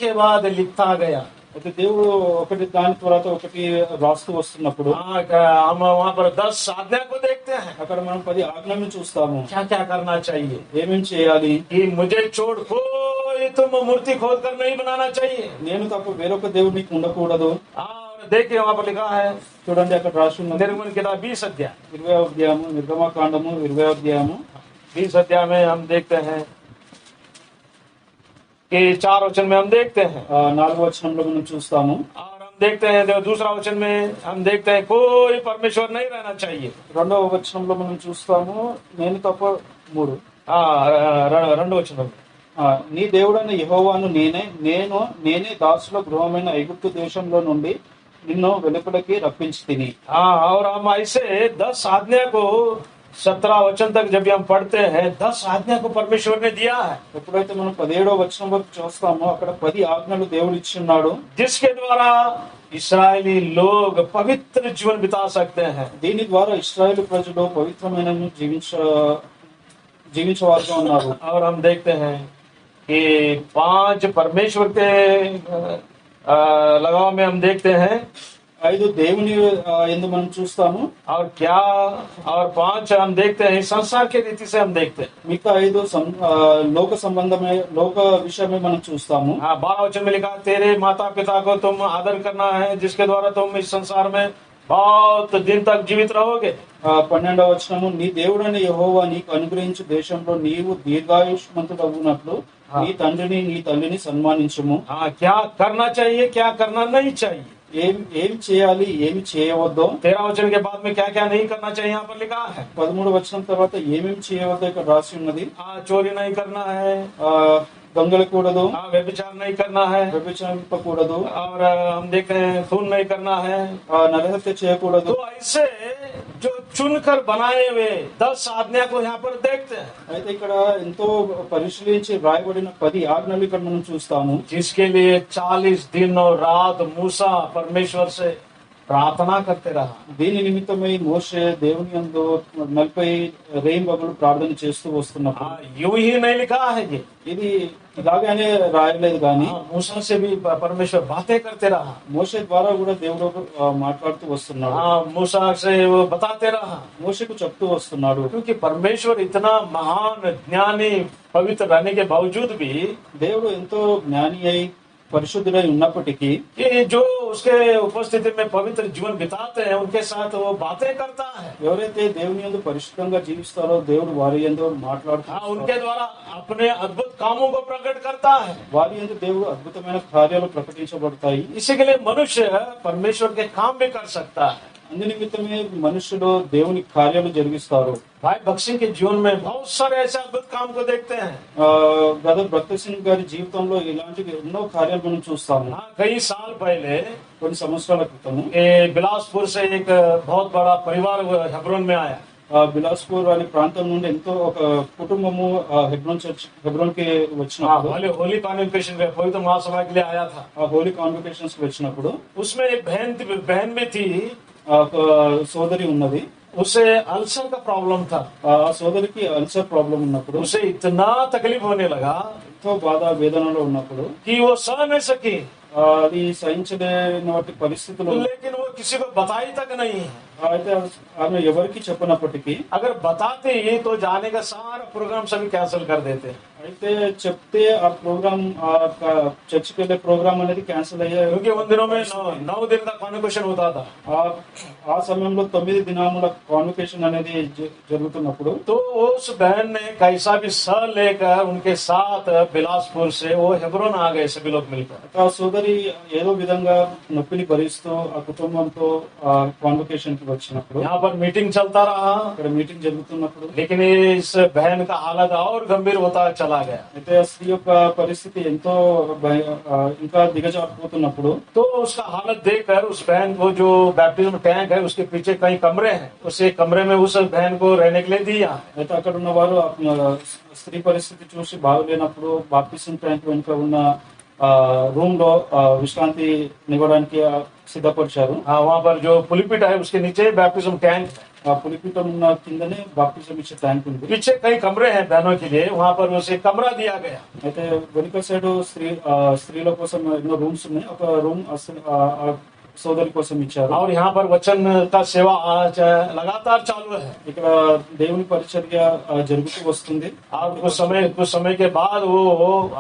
के बाद लिखता गया। అయితే దేవుడు ఒకటి దాని తర్వాత ఒకటి రాస్తూ వస్తున్నప్పుడు, हाँ, हम वहाँ पर 10 आज्ञा को देखते हैं, అక్కడ మనం 10 ఆజ్ఞలను చూస్తాము. क्या क्या करना चाहिए। ఏమేం చేయాలి? कि मुझे छोड़ कोई तुम मूर्ति खोद कर नहीं बनाना चाहिए। నేను తప్ప వేరొక దేవుడు నీకు ఉండకూడదు. और देखिए वहाँ पर लिखा है చూడండి అక్కడ రాసి ఉన్నది. निर्गमन किताब 20 अध्याय 20వ అధ్యాయము, నిర్గమకాండము 20వ అధ్యాయము 20 अध्याय में हम देखते हैं कि 4 वचन में हम देखते हैं, 4వ వచనంలో మనం చూస్తాము. और हम देखते हैं दूसरा वचन में हम देखते हैं कोई परमेश्वर नहीं रहना चाहिए। 2వ వచనంలో మనం చూస్తాము, నేను తప్ప 3. हाँ, రెండో వచనం, నీ దేవుడైన యెహోవాను నేనే దాసుల గృహమైన ఐగుప్తు దేశంలో నుండి నిన్ను వెలుపలికి రప్పించి తిని. हाँ, और हम ऐसे 10 आज्ञा को 17 वचन तक जब हम पढ़ते हैं, 10 आज्ञा को परमेश्वर ने दिया है, ఎప్పుడైతే మనం 17వ వచనం వరకు చూస్తామో అక్కడ 10 ఆజ్ఞలు దేవుడు ఇచ్చున్నాడు. जिसके द्वारा इस्राएली लोग पवित्र जीवन बिता सकते हैं। దీని ద్వారా ఇశ్రాయేలు ప్రజలు పవిత్రమైన జీవించేవారుగా ఉన్నారు. और हम देखते हैं कि 5 परमेश्वर के लगाव में हम देखते हैं, 5 దేవుని యందు మనం చూస్తాము. और 5 हम देखते हैं संसार के रीति से हम देखते हैं। మిగతా 5 లోక విషయమే మనం చూస్తాము. 12 वचन में लिखा, तेरे माता पिता को तुम आदर करना है, जिसके द्वारा तुम इस संसार में बहुत दिन तक जीवित रहोगे। 12వ వచనము, నీ దేవుడైన యెహోవా నీకు అనుగ్రహించు దేశంలో నీవు దీర్ఘాయుష్మంతుడవునట్లు నీ తండ్రిని నీ తల్లిని సన్మానించుము. हाँ, क्या करना चाहिए, क्या करना नहीं चाहिए। ఏం చేయాలి, ఏమి చేయవద్దో. 13 वचन के बाद में क्या क्या नहीं करना चाहिए यहाँ पर लिखा है। 13వ వచనం తర్వాత ఏమేమి చేయవద్దో ఇక్కడ రాసి ఉన్నది. चोरी नहीं करना है, దొంగలకూడదు, व्यभिचार नहीं करना है, వ్యభిచారింపకూడదు, और हम देख रहे हैं खून नहीं करना है, నరహత్య చేయకూడదు. तो ऐसे जो चुनकर बनाए हुए 10 आज्ञा को यहाँ पर देखते हैं, అయితే ఇక్కడ ఎంతో పరిశీలించి రాయబడిన 10 ఆజ్ఞలు ఇక్కడ మనం చూస్తాము. जिसके लिए 40 दिन और रात मूसा परमेश्वर से प्रार्थना करते रहा। దీని నిమిత్తమై మోషే దేవుని యందు 40 రేయింబగలు ప్రార్థన చేస్తూ వస్తున్నప్పుడు यूं ही नहीं लिखा है ये, ఇది ఇలాగానే రాయలేదు కానీ मूसा से भी परमेश्वर बातें करते रहा। మోషే ద్వారా కూడా దేవుడు మాట్లాడుతూ వస్తున్నాడు. मूसा से वो बताते रहा, మోషేకు చెప్తూ వస్తున్నాడు. क्योंकि परमेश्वर इतना महान ज्ञानी पवित्र रहने के बावजूद भी దేవుడు ఎంతో జ్ఞాని అయి పరిశుద్ధుడై ఉన్నప్పటికీ कि जो उसके उपस्थिति में पवित्र जीवन बिताते हैं उनके साथ वो बातें करता है। ఎవరైతే దేవుని యందు పరిశుద్ధంగా జీవిస్తారో దేవుడు వారి యందు మాట్లాడుతూ उनके द्वारा अपने अद्भुत कामों को प्रकट करता है। వారి యందు దేవుడు అద్భుతమైన కార్యాలు ప్రకటించబడతాయి. इसी के लिए मनुष्य परमेश्वर के काम भी कर सकता है। అందు నిమిత్తమే మనుషులు దేవుని కార్యాలు జరిగిస్తారు. भाई भगत सिंह के जीवन में बहुत सारे ऐसे अद्भुत काम को देखते हैं। బ్రదర్ భక్త సింగ్ గారి జీవితంలో ఇలాంటి ఎన్నో కార్యాలు మనం చూస్తాము. कई साल पहले కొన్ని సంవత్సరాల క్రితము बिलासपुर से एक बहुत बड़ा परिवार हेब्रोन में आया। బిలాస్పూర్ అనే ప్రాంతం నుండి ఎంతో ఒక కుటుంబము హెబ్రోన్ కి వచ్చినప్పుడు होली कॉन्वोकेशन पवित्र महासभा के लिए आया था। హోలీ కాన్వకేషన్స్ వచ్చినప్పుడు उसमें एक बहन भी थी, ఒక సోదరి ఉన్నది. उसे अल्सर का प्रॉब्लम था। ఆ సోదరికి అల్సర్ ప్రాబ్లం ఉన్నప్పుడు उसे इतना तकलीफ होने लगा ఎంతో బాధ వేదనలో ఉన్నప్పుడు कि वो सह नहीं सकी, అది సహించలేని పరిస్థితులు. लेकिन वो किसी को बताई तक नहीं। అయితే ఆమె ఎవరికి చెప్పనప్పటికీ अगर बताते ही तो जाने का सारा प्रोग्राम सभी कैंसिल कर देते। అయితే చెప్తే ఆ ప్రోగ్రామ్ చర్చికి వెళ్ళే ప్రోగ్రామ్ అనేది క్యాన్సిల్ అయ్యాయి. क्योंकि उन दिनों में 9 दिन का कॉन्वोकेशन होता था। ఆ సమయంలో 9 దినాముల కాన్వకేషన్ అనేది జరుగుతున్నప్పుడు तो उस बहन ने कैसा भी सह लेकर उनके साथ बिलासपुर से वो हेब्रोन आ गए, सभी लोग मिलकर। ఆ సోదరి ఏదో విధంగా నొప్పిని భరిస్తూ ఆ కుటుంబంతో ఆ కాన్వకేషన్ కి వచ్చినప్పుడు यहाँ पर मीटिंग चलता रहा, ఇక్కడ మీటింగ్ జరుగుతున్నప్పుడు लेकिन इस बहन का हालत और गंभीर होता चला गया। అయితే ఆ స్త్రీ యొక్క పరిస్థితి ఎంతో ఇంకా దిగజారిపోతున్నప్పుడు तो उसका हालत देखकर उस बहन को, जो बैप्टिज्म टैंक है उसके पीछे कई कमरे हैं, उस एक कमरे में उस बहन को रहने के लिए दिया। అయితే అక్కడ ఉన్న వారు స్త్రీ పరిస్థితి చూసి బాగలేనప్పుడు బాప్టిజం ట్యాంక్ వెనుక ఉన్న రూమ్ లో విశ్రాంతి నివ్వడానికి సిద్ధపరిచారు. वहाँ पर जो पुलिपिट है उसके नीचे बैप्टिज्म टैंक, ఆ పులిపీఠం ఉన్న కిందనే బాప్టిజం ఇచ్చే ట్యాంక్ ఉంది. पीछे कई कमरे हैं बहनों के लिए, वहाँ पर उसे कमरा दिया गया। అయితే వెనుక సైడ్ స్త్రీల కోసం ఎన్నో రూమ్స్ ఉన్నాయి. ఒక రూమ్ సోదరి కోసం ఇచ్చారు. और यहाँ पर वचन का सेवा आज लगातार चालू है। ఇక్కడ దేవుని పరిచర్య జరుగుతూ వస్తుంది. और कुछ समय के बाद वो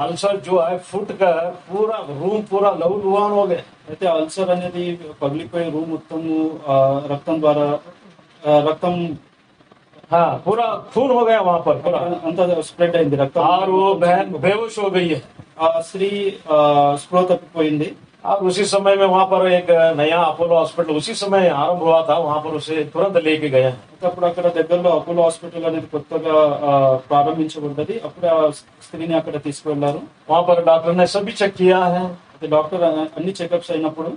अल्सर जो है फुट कर पूरा रूम पूरा लहूलुहान हो गए। అయితే అల్సర్ అనేది పగిలిపోయి రూమ్ మొత్తము రక్తం हाँ, पूरा खून हो गया वहाँ पर पूरा, అంతా స్ప్రెడ్ అయింది రక్తం. और वो बहन बेहोश हो गई है। ఆ స్త్రీ స్పృహ తప్పిపోయింది. और उसी समय में वहाँ पर एक नया अपोलो हॉस्पिटल उसी समय आरंभ हुआ था, वहाँ पर उसे तुरंत लेके गए। అప్పుడు అక్కడ దగ్గరలో అపోలో హాస్పిటల్ అనేది కొత్తగా ప్రారంభించబడ్డది. అప్పుడు ఆ స్త్రీని అక్కడ తీసుకువెళ్లారు. वहाँ पर डॉक्टर ने सभी चेक किया है। డాక్టర్ అన్ని చెకప్స్ అయినప్పుడు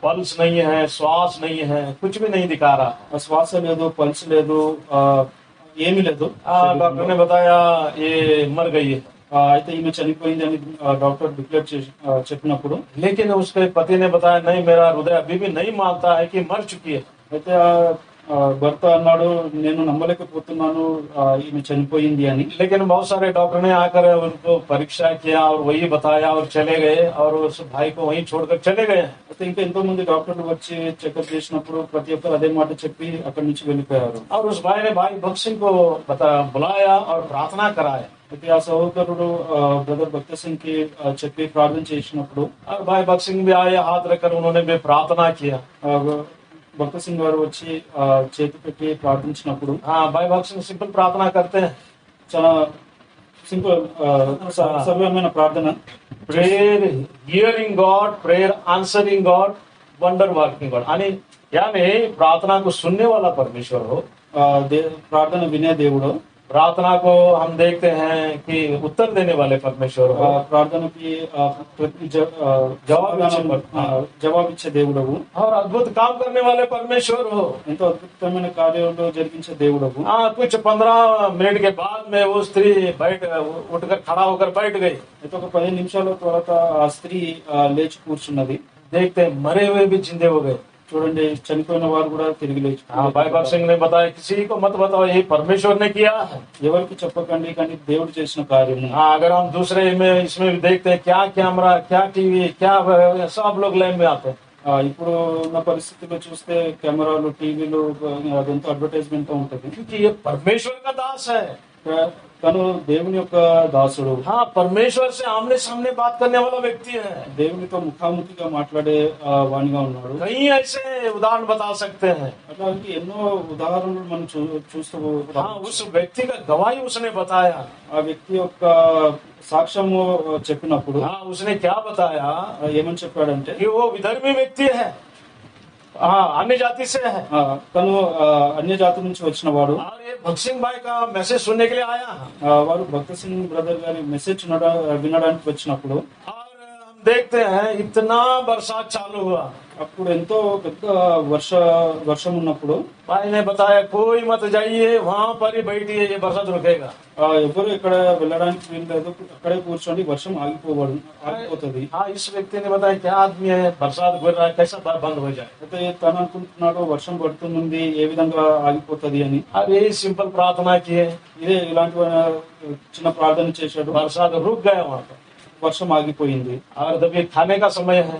पल्स नहीं है, श्वास नहीं है, कुछ भी नहीं दिखा रहा। శ్వాస లేదు, పల్స్ లేదు, ఏమీ లేదు. डॉक्टर ने बताया ये मर गई है। అయితే ఈమె చనిపోయింది అని డాక్టర్ డిక్లేర్ చెప్పినప్పుడు, लेकिन उसके पति ने बताया नहीं, मेरा हृदय अभी भी नहीं मानता है कि मर चुकी है। అయితే భర్త అన్నాడు, నేను నమ్మలేకపోతున్నాను ఈమె చనిపోయింది అని. लेकिन बहुत सारे डॉक्टर ने आकर उनको परीक्षा किया और वही बताया और चले गए, और उस भाई को वहीं छोड़कर चले गए। అయితే ఇంకా ఎంతో మంది డాక్టర్లు వచ్చి చెకప్ చేసినప్పుడు ప్రతి ఒక్కరు అదే మాట చెప్పి అక్కడి నుంచి వెళ్ళిపోయారు. और उस भाई ने भाई भगत सिंह को बुलाया और प्रार्थना कराया। అయితే ఆ సహోదరుడు బ్రదర్ భక్త సింగ్ కి చెప్పి ప్రార్థన చేసినప్పుడు और भाई भगत सिंह भी आए, हाथ रखकर उन्होंने भी प्रार्थना किया। భక్త సింగ్ గారు వచ్చి చేతి పెట్టి ప్రార్థించినప్పుడు हाँ भाई भक्त सिंह सिंपल प्रार्थना करते हैं, చాలా సింపుల్ సరళమైన ప్రార్థన. Prayer hearing God, prayer answering God, wonder working God. आणि यानी प्रार्थना को सुनने वाला परमेश्वर हो, ప్రార్థన వినే దేవుడు, प्रार्थना को हम देखते हैं कि उत्तर देने वाले परमेश्वर हो, ప్రార్థనకి జవాబిచ్చే దేవుడవు, और अद्भुत काम करने वाले परमेश्वर हो. ఎంతో అద్భుతమైన కార్యాలు జరిగించే దేవుడవు. हाँ, कुछ 15 मिनट के बाद में वो स्त्री उठकर खड़ा होकर बैठ गई. అయితే ఒక 15 నిమిషాల తర్వాత ఆ స్త్రీ లేచి కూర్చున్నది. देखते हैं मरे हुए भी जिंदे हो गए. చూడండి, చనిపోయిన వారు కూడా తిరిగి లేచి. हाँ, भाई भक्त सिंह ने बताया, किसी को मत बताओ, ये परमेश्वर ने किया है. ఎవరికి చెప్పకండి, కానీ దేవుడు చేసిన కార్యము. हाँ, अगर हम दूसरे में इसमें भी देखते हैं, क्या कैमरा, क्या टीवी, क्या सब लोग लाइन में आते हैं. ఇప్పుడు ఉన్న పరిస్థితుల్లో చూస్తే కెమెరాలు, టీవీలు, అదంతా అడ్వర్టైజ్మెంట్ తో ఉంటది. क्योंकि ये परमेश्वर का दास है. తను దేవుని యొక్క దాసుడు. हाँ, परमेश्वर से आमने सामने बात करने वाला व्यक्ति है. దేవునితో ముఖాముఖిగా మాట్లాడే వాణిగా ఉన్నాడు. कई ऐसे उदाहरण बता सकते हैं. అట్లాంటి ఎన్నో ఉదాహరణలు మనం చూస్తూ. हाँ, उस व्यक्ति का गवाही उसने बताया. ఆ వ్యక్తి యొక్క సాక్ష్యము చెప్పినప్పుడు हाँ, उसने क्या बताया ఏమని చెప్పాడంటే, कि वो विधर्मी व्यक्ति है. हाँ, अन्य जाति से है. తను అన్య జాతి నుంచి వచ్చిన వాడు. और ये भक्त सिंह भाई का मैसेज सुनने के लिए आया. వారు భక్త సింగ్ బ్రదర్ గారి మెసేజ్ వినడానికి వచ్చినప్పుడు और हम देखते हैं इतना बरसात चालू हुआ. అప్పుడు ఎంతో పెద్ద వర్షం ఉన్నప్పుడు भाई ने बताया, कोई मत जाइए, वहां पर ही बैठिए, ये बरसात रुकेगा. ఎవరు ఇక్కడ వెళ్ళడానికి వీలు లేదు, అక్కడే కూర్చోండి, వర్షం ఆగిపోతుంది. हाँ, इस व्यक्ति ने बताया, क्या आदमी है, बरसात गिर रहा है, कैसा बंद हो जाए. అయితే తను అనుకుంటున్నాడు వర్షం పడుతుంది, ఏ విధంగా ఆగిపోతుంది అని. अब यही सिंपल प्रार्थना किए, ఇదే ఇలాంటి చిన్న ప్రార్థన చేశాడు. बरसात रुक गया वहां पर. వర్షం ఆగిపోయింది. और जब ये खाने का समय है,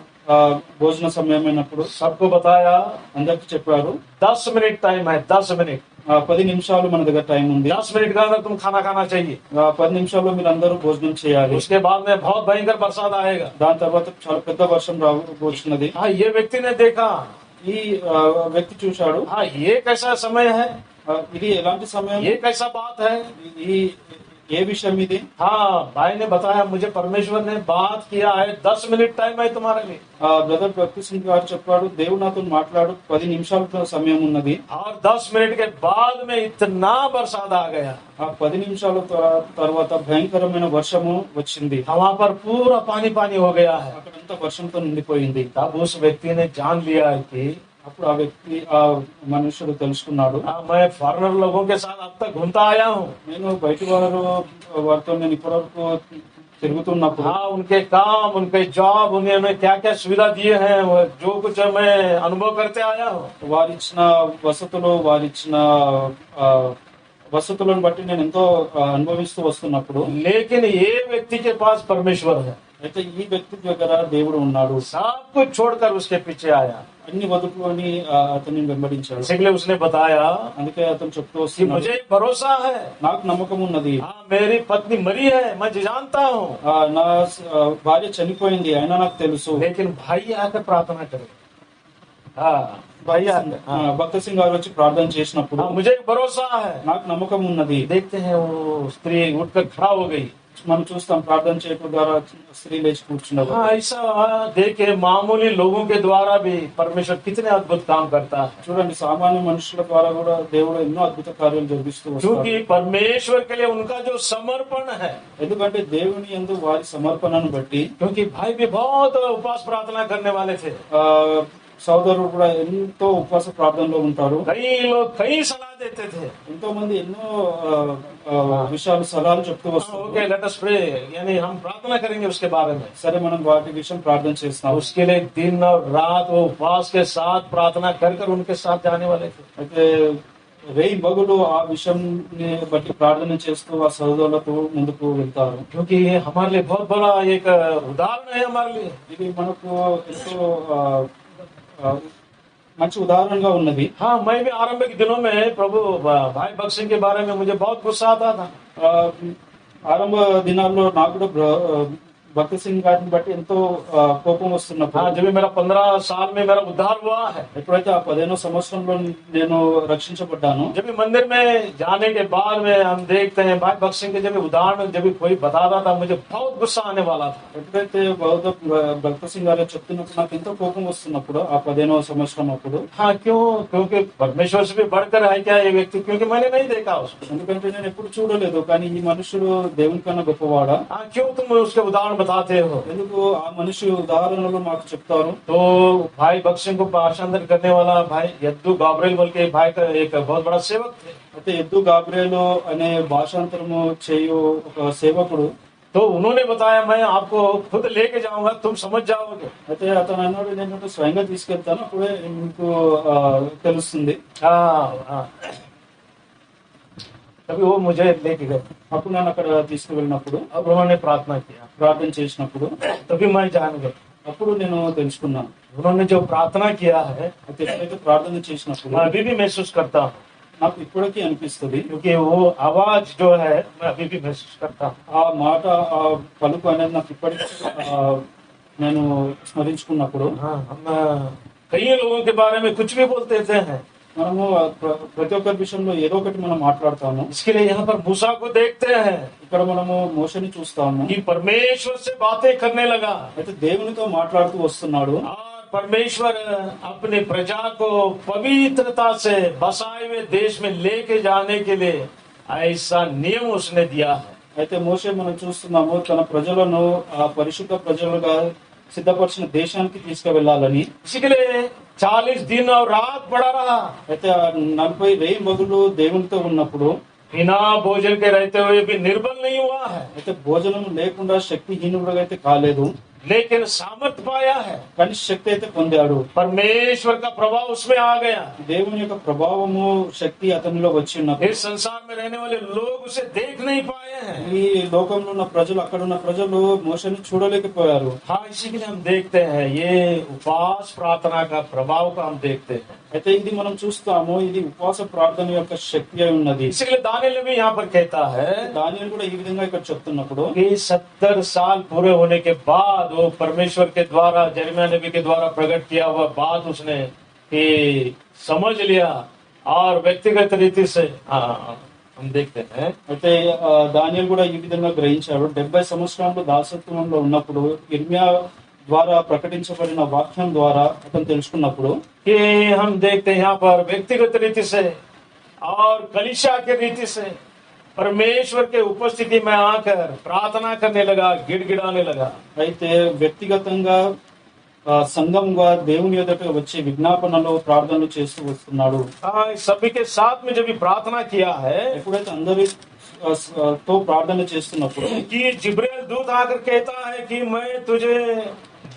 భోజన సమయం అయినప్పుడు सबको बताया, అందరికి చెప్పారు, 10 मिनट टाइम है, 10 मिनट. 10 నిమిషాలు మన దగ్గర టైం ఉంది. 10 मिनट के अंदर तुम खाना खाना चाहिए. 10 నిమిషాల్లో మీరు అందరూ భోజనం చేయాలి. उसके बाद में बहुत भयंकर बरसात आएगा. దాని తర్వాత చాలా పెద్ద వర్షం రాబోతున్నది. हाँ, ये व्यक्ति ने देखा, ఈ వ్యక్తి చూశాడు, हाँ, ये कैसा समय है, ఇది ఎలాంటి సమయం, ये कैसा बात है. ఈ ఏ విషయం ఇది. हाँ, भाई ने बताया, मुझे परमेश्वर ने बात किया है, 10 मिनट टाइम है तुम्हारे लिए. బ్రదర్ భక్తి సింగ్ గారు చెప్పాడు, దేవుడు నాతో మాట్లాడు, 10 నిమిషాల సమయం ఉన్నది. और 10 मिनट के बाद में इतना बरसात आ गया. 10 నిమిషాల తర్వాత భయంకరమైన వర్షము వచ్చింది. वहां पर पूरा पानी पानी हो गया है. అక్కడంతా వర్షంతో నిండిపోయింది. तब उस व्यक्ति ने जान लिया कि అప్పుడు ఆ మనుషుడు తెలుసుకున్నాడు, मैं फॉरेनर लोगों के साथ अब तक घूमता आया हूँ. నేను బయటి వారితో నేను ఇప్పటివరకు తిరుగుతున్నప్పుడు हाँ, उनके काम, उनके जॉब, उन्हें में क्या क्या सुविधा दिए हैं, जो कुछ मैं अनुभव करते आया हूँ. వారిచ్చిన వసతులను బట్టి నేను ఎంతో అనుభవిస్తూ వస్తున్నప్పుడు, लेकिन ये व्यक्ति के पास परमेश्वर है. అయితే ఈ వ్యక్తి దగ్గర దేవుడు ఉన్నాడు. सब कुछ छोड़कर उसके पीछे आया. అన్ని వదులుకొని అతన్ని వెంబడించాడు. इसलिए उसने बताया అందుకే అతను చెప్తూ कि వస్తున్నాడు, मुझे भरोसा है, నాకు నమ్మకం ఉన్నది, हाँ, मेरी पत्नी मरी है, मैं जानता हूँ, నా భార్య చనిపోయింది అయినా నాకు తెలుసు. लेकिन भाई आकर प्रार्थना करे. हाँ, भाई आकर, हाँ, భక్త సింగ్ గారు వచ్చి ప్రార్థన చేసినప్పుడు, हाँ, मुझे भरोसा है. నాకు నమ్మకం ఉన్నది. देखते हैं वो स्त्री उठकर खड़ा हो गई. మనం చూస్తాం, ప్రార్థన చేయడం ద్వారా స్త్రీ లేచి కూర్చున్నారు. हाँ, ऐसा देखे मामूली लोगों के द्वारा भी परमेश्वर कितने अद्भुत काम करता है. చూడండి, సామాన్య మనుషుల ద్వారా కూడా దేవుడు ఎన్నో అద్భుత కార్యాలు జరిగిస్తూ వస్తాడు. क्योंकि परमेश्वर के लिए उनका जो समर्पण है, ఎందుకంటే దేవుని యందు వారి సమర్పణను బట్టి. क्योंकि भाई भी बहुत उपवास प्रार्थना करने वाले थे. సోదరుడు కూడా ఎంతో ఉపవాస ప్రార్థనలో ఉంటారు. कई लोग कई सलाह देते थे. ఎంతో మంది ఎన్నో విషయాలు సలహాలు చెప్తూ వస్తారు. ओके, लेट अस प्रे, यानी हम प्रार्थना करेंगे उसके बारे में. సరే, మనం వాటి విషయం ప్రార్థన చేస్తాం. उसके लिए दिन और रात वो उपवास के साथ प्रार्थना कर कर उनके साथ जाने वाले थे. అయితే రేయి మగులు ఆ విషయం బట్టి ప్రార్థన చేస్తూ ఆ సోదరులతో ముందుకు వెళ్తారు. क्योंकि ये हमारे लिए बहुत बड़ा एक उदाहरण है. हमारे लिए ఇది మనకు ఎంతో మంచి ఉదాహరణగా ఉన్నది. हाँ, मैं भी आरंभ के दिनों में प्रभु भाई भक्त सिंह के बारे में मुझे बहुत गुस्सा आता था. ఆరంభ దినాల్లో నాకు కూడా భక్త సింగ్ గారిని బట్టి ఎంతో కోపం వస్తున్నప్పుడు, हाँ, जब भी मेरा 15 साल में मेरा उद्धार हुआ है, ఎప్పుడైతే ఆ 15వ సంవత్సరంలో నేను రక్షించబడ్డాను, जब भी मंदिर में जाने के बाद में हम देखते हैं भाई भक्त सिंह के जब भी उदाहरण जब भी कोई बताता था मुझे बहुत गुस्सा आने वाला था। ఎప్పుడైతే భక్త సింగ్ గారు చెప్తున్నప్పుడు నాకు ఎంతో కోపం వస్తున్నప్పుడు ఆ 15వ సంవత్సరం అప్పుడు, हाँ, क्यों? क्योंकि परमेश्वर से भी बढ़कर है क्या ये व्यक्ति? क्योंकि मैंने नहीं देखा उसको। ఎందుకంటే నేను ఎప్పుడు చూడలేదు, కానీ ఈ మనుషుడు దేవుని కన్నా గొప్పవాడా, हाँ, क्यों तुम उसके उदाहरण बताते हो? ఎందుకు ఆ మనిషి ఉదాహరణలు మాకు చెప్తారు? तो भाई भक्त सिंह को भाषांतर करने वाला भाई यद्दू गाब्रिएल बोल के भाई का एक बहुत बड़ा सेवक थे। అయితే ఎద్దు గాబ్రియేలు అనే భాషాంతరము చేయు ఒక సేవకుడు, तो उन्होंने बताया मैं आपको खुद लेके जाऊंगा, तुम समझ जाओगे। అయితే అతను అన్నాడు నేను స్వయంగా తీసుకెళ్తాను, అప్పుడే మీకు తెలుస్తుంది. हाँ, हाँ। तभी वो मुझे लेके गए। అప్పుడు నన్ను అక్కడ తీసుకువెళ్ళినప్పుడు, अब उन्होंने प्रार्थना किया, ప్రార్థన చేసినప్పుడు तभी मैं जान गया। అప్పుడు నేను తెలుసుకున్నాను. उन्होंने जो प्रार्थना किया है అయితే ఎప్పుడైతే ప్రార్థన చేసినప్పుడు मैं अभी भी महसूस करता हूँ, నాకు ఇప్పటికీ అనిపిస్తుంది, क्योंकि वो आवाज जो है मैं अभी भी महसूस करता हूँ। ఆ మాట ఆ పలుకు అనేది నాకు ఇప్పటికీ నేను స్మరించుకున్నప్పుడు, हाँ, हम कई लोगों के बारे में कुछ भी बोलते थे हैं, మనము ప్రతి ఒక్కరి విషయంలో ఏదో ఒకటి మనం మాట్లాడతాము. इसके लिए यहाँ पर मूसा को देखते हैं ఇక్కడ మనము మోషని చూస్తాము, कि परमेश्वर से बातें करने लगा అయితే దేవునితో మాట్లాడుతూ వస్తున్నాడు. और परमेश्वर अपने प्रजा को पवित्रता से बसाए हुए देश में लेके जाने के लिए ऐसा नियम उसने दिया है। అయితే మోషే మనం చూస్తున్నాము తన ప్రజలను ఆ పరిశుద్ధ ప్రజలుగా సిద్ధపరిచిన దేశానికి తీసుకువెళ్ళాలని. इसके लिए 40 दिन और रात पड़ा रहा, అయితే ఆ 40 రేయింబగళ్ళు దేవునితో ఉన్నప్పుడు, बिना भोजन के रहते हुए भी निर्बल नहीं हुआ है, అయితే భోజనం లేకుండా శక్తిహీనుడుగా అయితే కాలేదు, लेकिन सामर्थ पाया है। కానీ శక్తి అయితే పొందాడు. परमेश्वर का प्रभाव उसमें आ गया। దేవుని యొక్క ప్రభావము శక్తి అతనిలో వచ్చి ఉన్నప్పుడు इस संसार में रहने वाले लोग उसे देख नहीं पाए हैं। ఈ లోకంలో ఉన్న ప్రజలు, అక్కడ ఉన్న ప్రజలు మోషని చూడలేకపోయారు. हाँ, इसी के लिए हम देखते हैं ये उपवास प्रार्थना का प्रभाव का हम देखते हैं। అయితే ఇది మనం చూస్తాము, ఇది ఉపవాస ప్రార్థన యొక్క శక్తి అయి ఉన్నది. इसलिए दानिएल भी यहाँ पर कहता है దానియేలు కూడా ఈ విధంగా ఇక్కడ చెప్తున్నప్పుడు, कि 70 साल पूरे होने के बाद वो परमेश्वर के द्वारा यिर्मयाह नबी के द्वारा प्रकट किया हुआ बात उसने कि समझ लिया और व्यक्तिगत रीति से हम देखते हैं। అయితే దానియేలు కూడా ఈ విధంగా గ్రహించాడు. 70 సంవత్సరాలు దాసత్వంలో ఉన్నప్పుడు ఇర్మియా ద్వారా ప్రకటించబడిన వాక్యం ద్వారా అతను తెలుసుకున్నప్పుడు, कि हम देखते हैं यहाँ पर व्यक्तिगत रीति से और कलीसिया के रीति से परमेश्वर के उपस्थिति में आकर प्रार्थना करने लगा, गिड़गिड़ाने लगा। అయితే వ్యక్తిగతంగా సంఘంగా దేవుని ఎదుట వచ్చి విజ్ఞాపనలో ప్రార్థనలు చేస్తూ వస్తున్నాడు. हाँ, सभी के साथ में जब भी प्रार्थना किया है ఎప్పుడైతే అందరితో ప్రార్థన చేస్తున్నప్పుడు, कि जिब्राइल दूत आकर कहता है कि मैं तुझे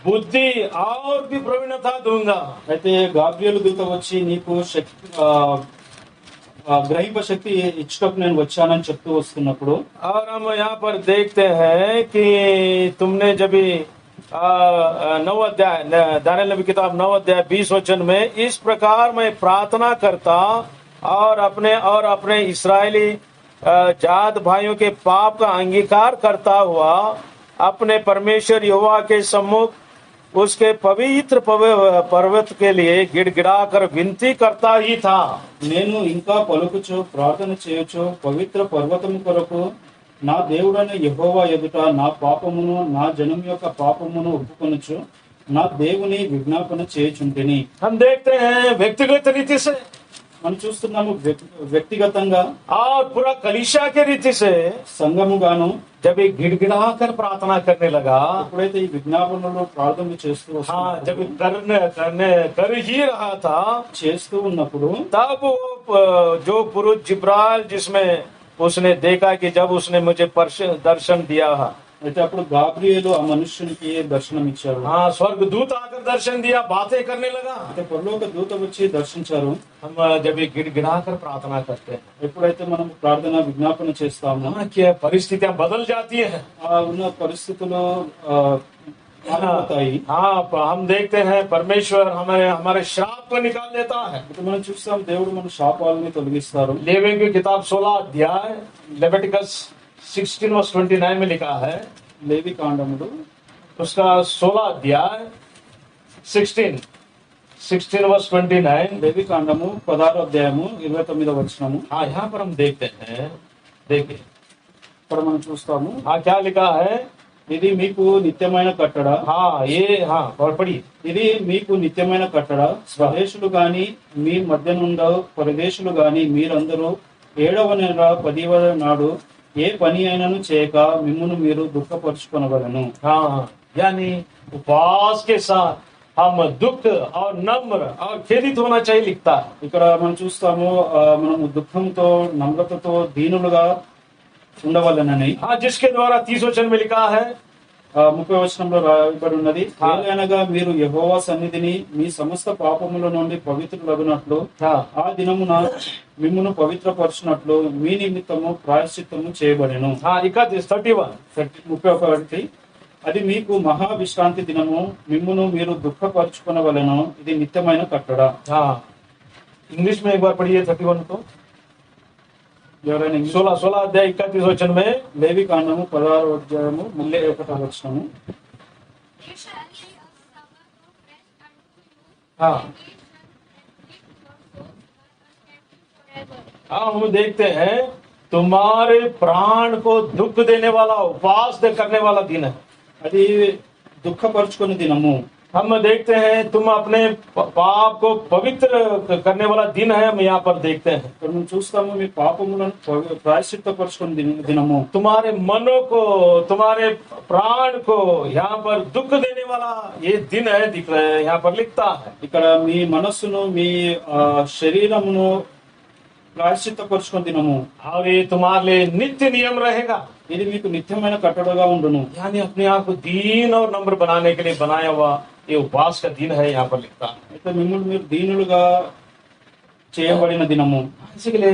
बुद्धि और भी प्रवीणता दूंगा। అయితే గాబ్రియేలు దూత వచ్చి నీకు శక్తి గ్రహింప శక్తి ఇచ్చుటకు నేను వచ్చానని చెప్తూ వస్తున్నప్పుడు, और हम यहाँ पर देखते हैं कि तुमने जब भी 9 अध्याय दानिएल नबी किताब 9 अध्याय 20 वचन में इस प्रकार मैं प्रार्थना करता और अपने इस्राएली जात भाइयों के पाप का अंगीकार करता हुआ अपने परमेश्वर यहोवा के सम्मुख उसके पवित्र पर्वत के लिए गिड़गिड़ा कर विनती करता ही था। నేను ఇంకా పలుకుచు ప్రార్థన చేయొచ్చు పవిత్ర పర్వతము కొరకు నా దేవుడైన యెహోవా ఎదుట నా పాపమును నా జనం యొక్క పాపమును ఒప్పుకొనుచు నా దేవుని విజ్ఞాపన చేయుచుంటిని. हम देखते हैं व्यक्तिगत रीति से మనం చూస్తున్నాము వ్యక్తిగతంగా और पूरा कलीसिया के रीति से సంఘముగాను जब ये गिड़गिड़ा कर प्रार्थना करने लगा, ఎప్పుడైతే ఈ విజ్ఞాపనలో ప్రార్థన చేస్తూ हाँ, जब कर ही रहा था చేస్తూ ఉన్నప్పుడు, तब वो जो पुरुष जिब्राइल जिसमें उसने देखा कि जब उसने मुझे दर्शन दिया, అయితే అప్పుడు గాబ్రియేలు ఆ మనుష్యునికి దర్శనం ఇచ్చారు. हाँ, स्वर्ग दूत आकर दर्शन दिया, बातें करने लगा। అయితే పరలోక దూత వచ్చి దర్శించారు. हम जब ये गिड़गिड़ा कर प्रार्थना करते हैं, ఎప్పుడైతే మనం ప్రార్థన విజ్ఞాపన చేస్తామో हाँ, क्या परिस्थितियां बदल जाती है। ఆ ఉన్న పరిస్థితులు మారిపోతాయి. हाँ, हम देखते हैं परमेश्वर हमारे श्राप को निकाल देता है। ఇప్పుడు మనం చూస్తాం దేవుడు మన శాపాలని తొలగిస్తారు. लेवियों की किताब 16 अध्याय लेविटिकस 16 वर्ष 29 में लिखा है లేవి కాండములు उसका 16 अध्याय 16 वर्ष 29। లేవి కాండము 16వ అధ్యాయము 29వ వచనము. हाँ, यहाँ पर हम देखते हैं, देखिए ఇక్కడ మనం చూస్తాము, हाँ क्या लिखा है। ఇది మీకు నిత్యమైన కట్టడ. हाँ ये, हाँ और पढ़िए। ఇది మీకు నిత్యమైన కట్టడ. స్వదేశులు గాని మీ మధ్య నుండి పరదేశులు గాని మీరందరూ 7వ నెల 10వ నాడు ఏ పని అయినను చేయక మిమ్మును మీరు దుఃఖపరుచుకొనవలెను. हाँ, यानी उपवास के साथ हम दुख और नम्र और खेदित होना चाहिए लिखता है। ఇక్కడ మనం చూస్తాము, మనము దుఃఖంతో నమ్రతతో దీనులుగా ఉండవలెనని. हाँ, जिसके द्वारा 30 वचन में लिखा है, 30వ వచనంలో రాయబడి ఉన్నది, ఏలైనగా మీరు యెహోవా సన్నిధిని మీ సమస్త పాపముల నుండి పవిత్రులగునట్లు हाँ ఆ దినమున మిమ్మును పవిత్రపరచునట్లు మీ నిమిత్తము ప్రాయశ్చిత్తము చేయబడెను. हाँ 31 31. అది మీకు మహా విశ్రాంతి దినము, మిమ్మును మీరు దుఃఖపరచుకొనవలెను, ఇది నిత్యమైన కట్టడ. हाँ इंग्लिश में एक बार पढ़िए 31 को। ఎవరైనా ఇంగ్లీష్ 16 अध्याय 31 वचन में। లేవి కాండము 16వ అధ్యాయము 31వ వచనము. There shall be a Sabbath of rest unto you, हाँ and ye shall afflict your souls, but unhappy forever. हाँ, हम देखते हैं तुम्हारे प्राण को दुख देने वाला, उपवास करने वाला दिन है। అది దుఃఖపరచుకునే దినము. हम देखते हैं तुम अपने पाप को पवित्र करने वाला दिन है, हम यहाँ पर देखते हैं। ఇక్కడ మనం చూస్తాము, మీ పాపములను ప్రాయశ్చిత్తపరచుకునే దినము. तुम्हारे मनो को, तुम्हारे प्राण को यहाँ पर दुख देने वाला ये दिन है, दिख रहे हैं यहाँ पर लिखता है। ఇక్కడ మీ మనస్సును మీ శరీరమును ప్రాయశ్చిత్తపరచుకునే దినము. और ये तुम्हारे लिए नित्य नियम रहेगा। ఇది మీకు నిత్యమైన కట్టడగా ఉండును. यानी अपने आप को दीन और नम्र बनाने के लिए बनाया हुआ ये उपवास का दिन है, यहाँ पर लिखता है। అయితే మిమ్మల్ని మీరు దీనులుగా చేయబడిన దినము. इसीलिए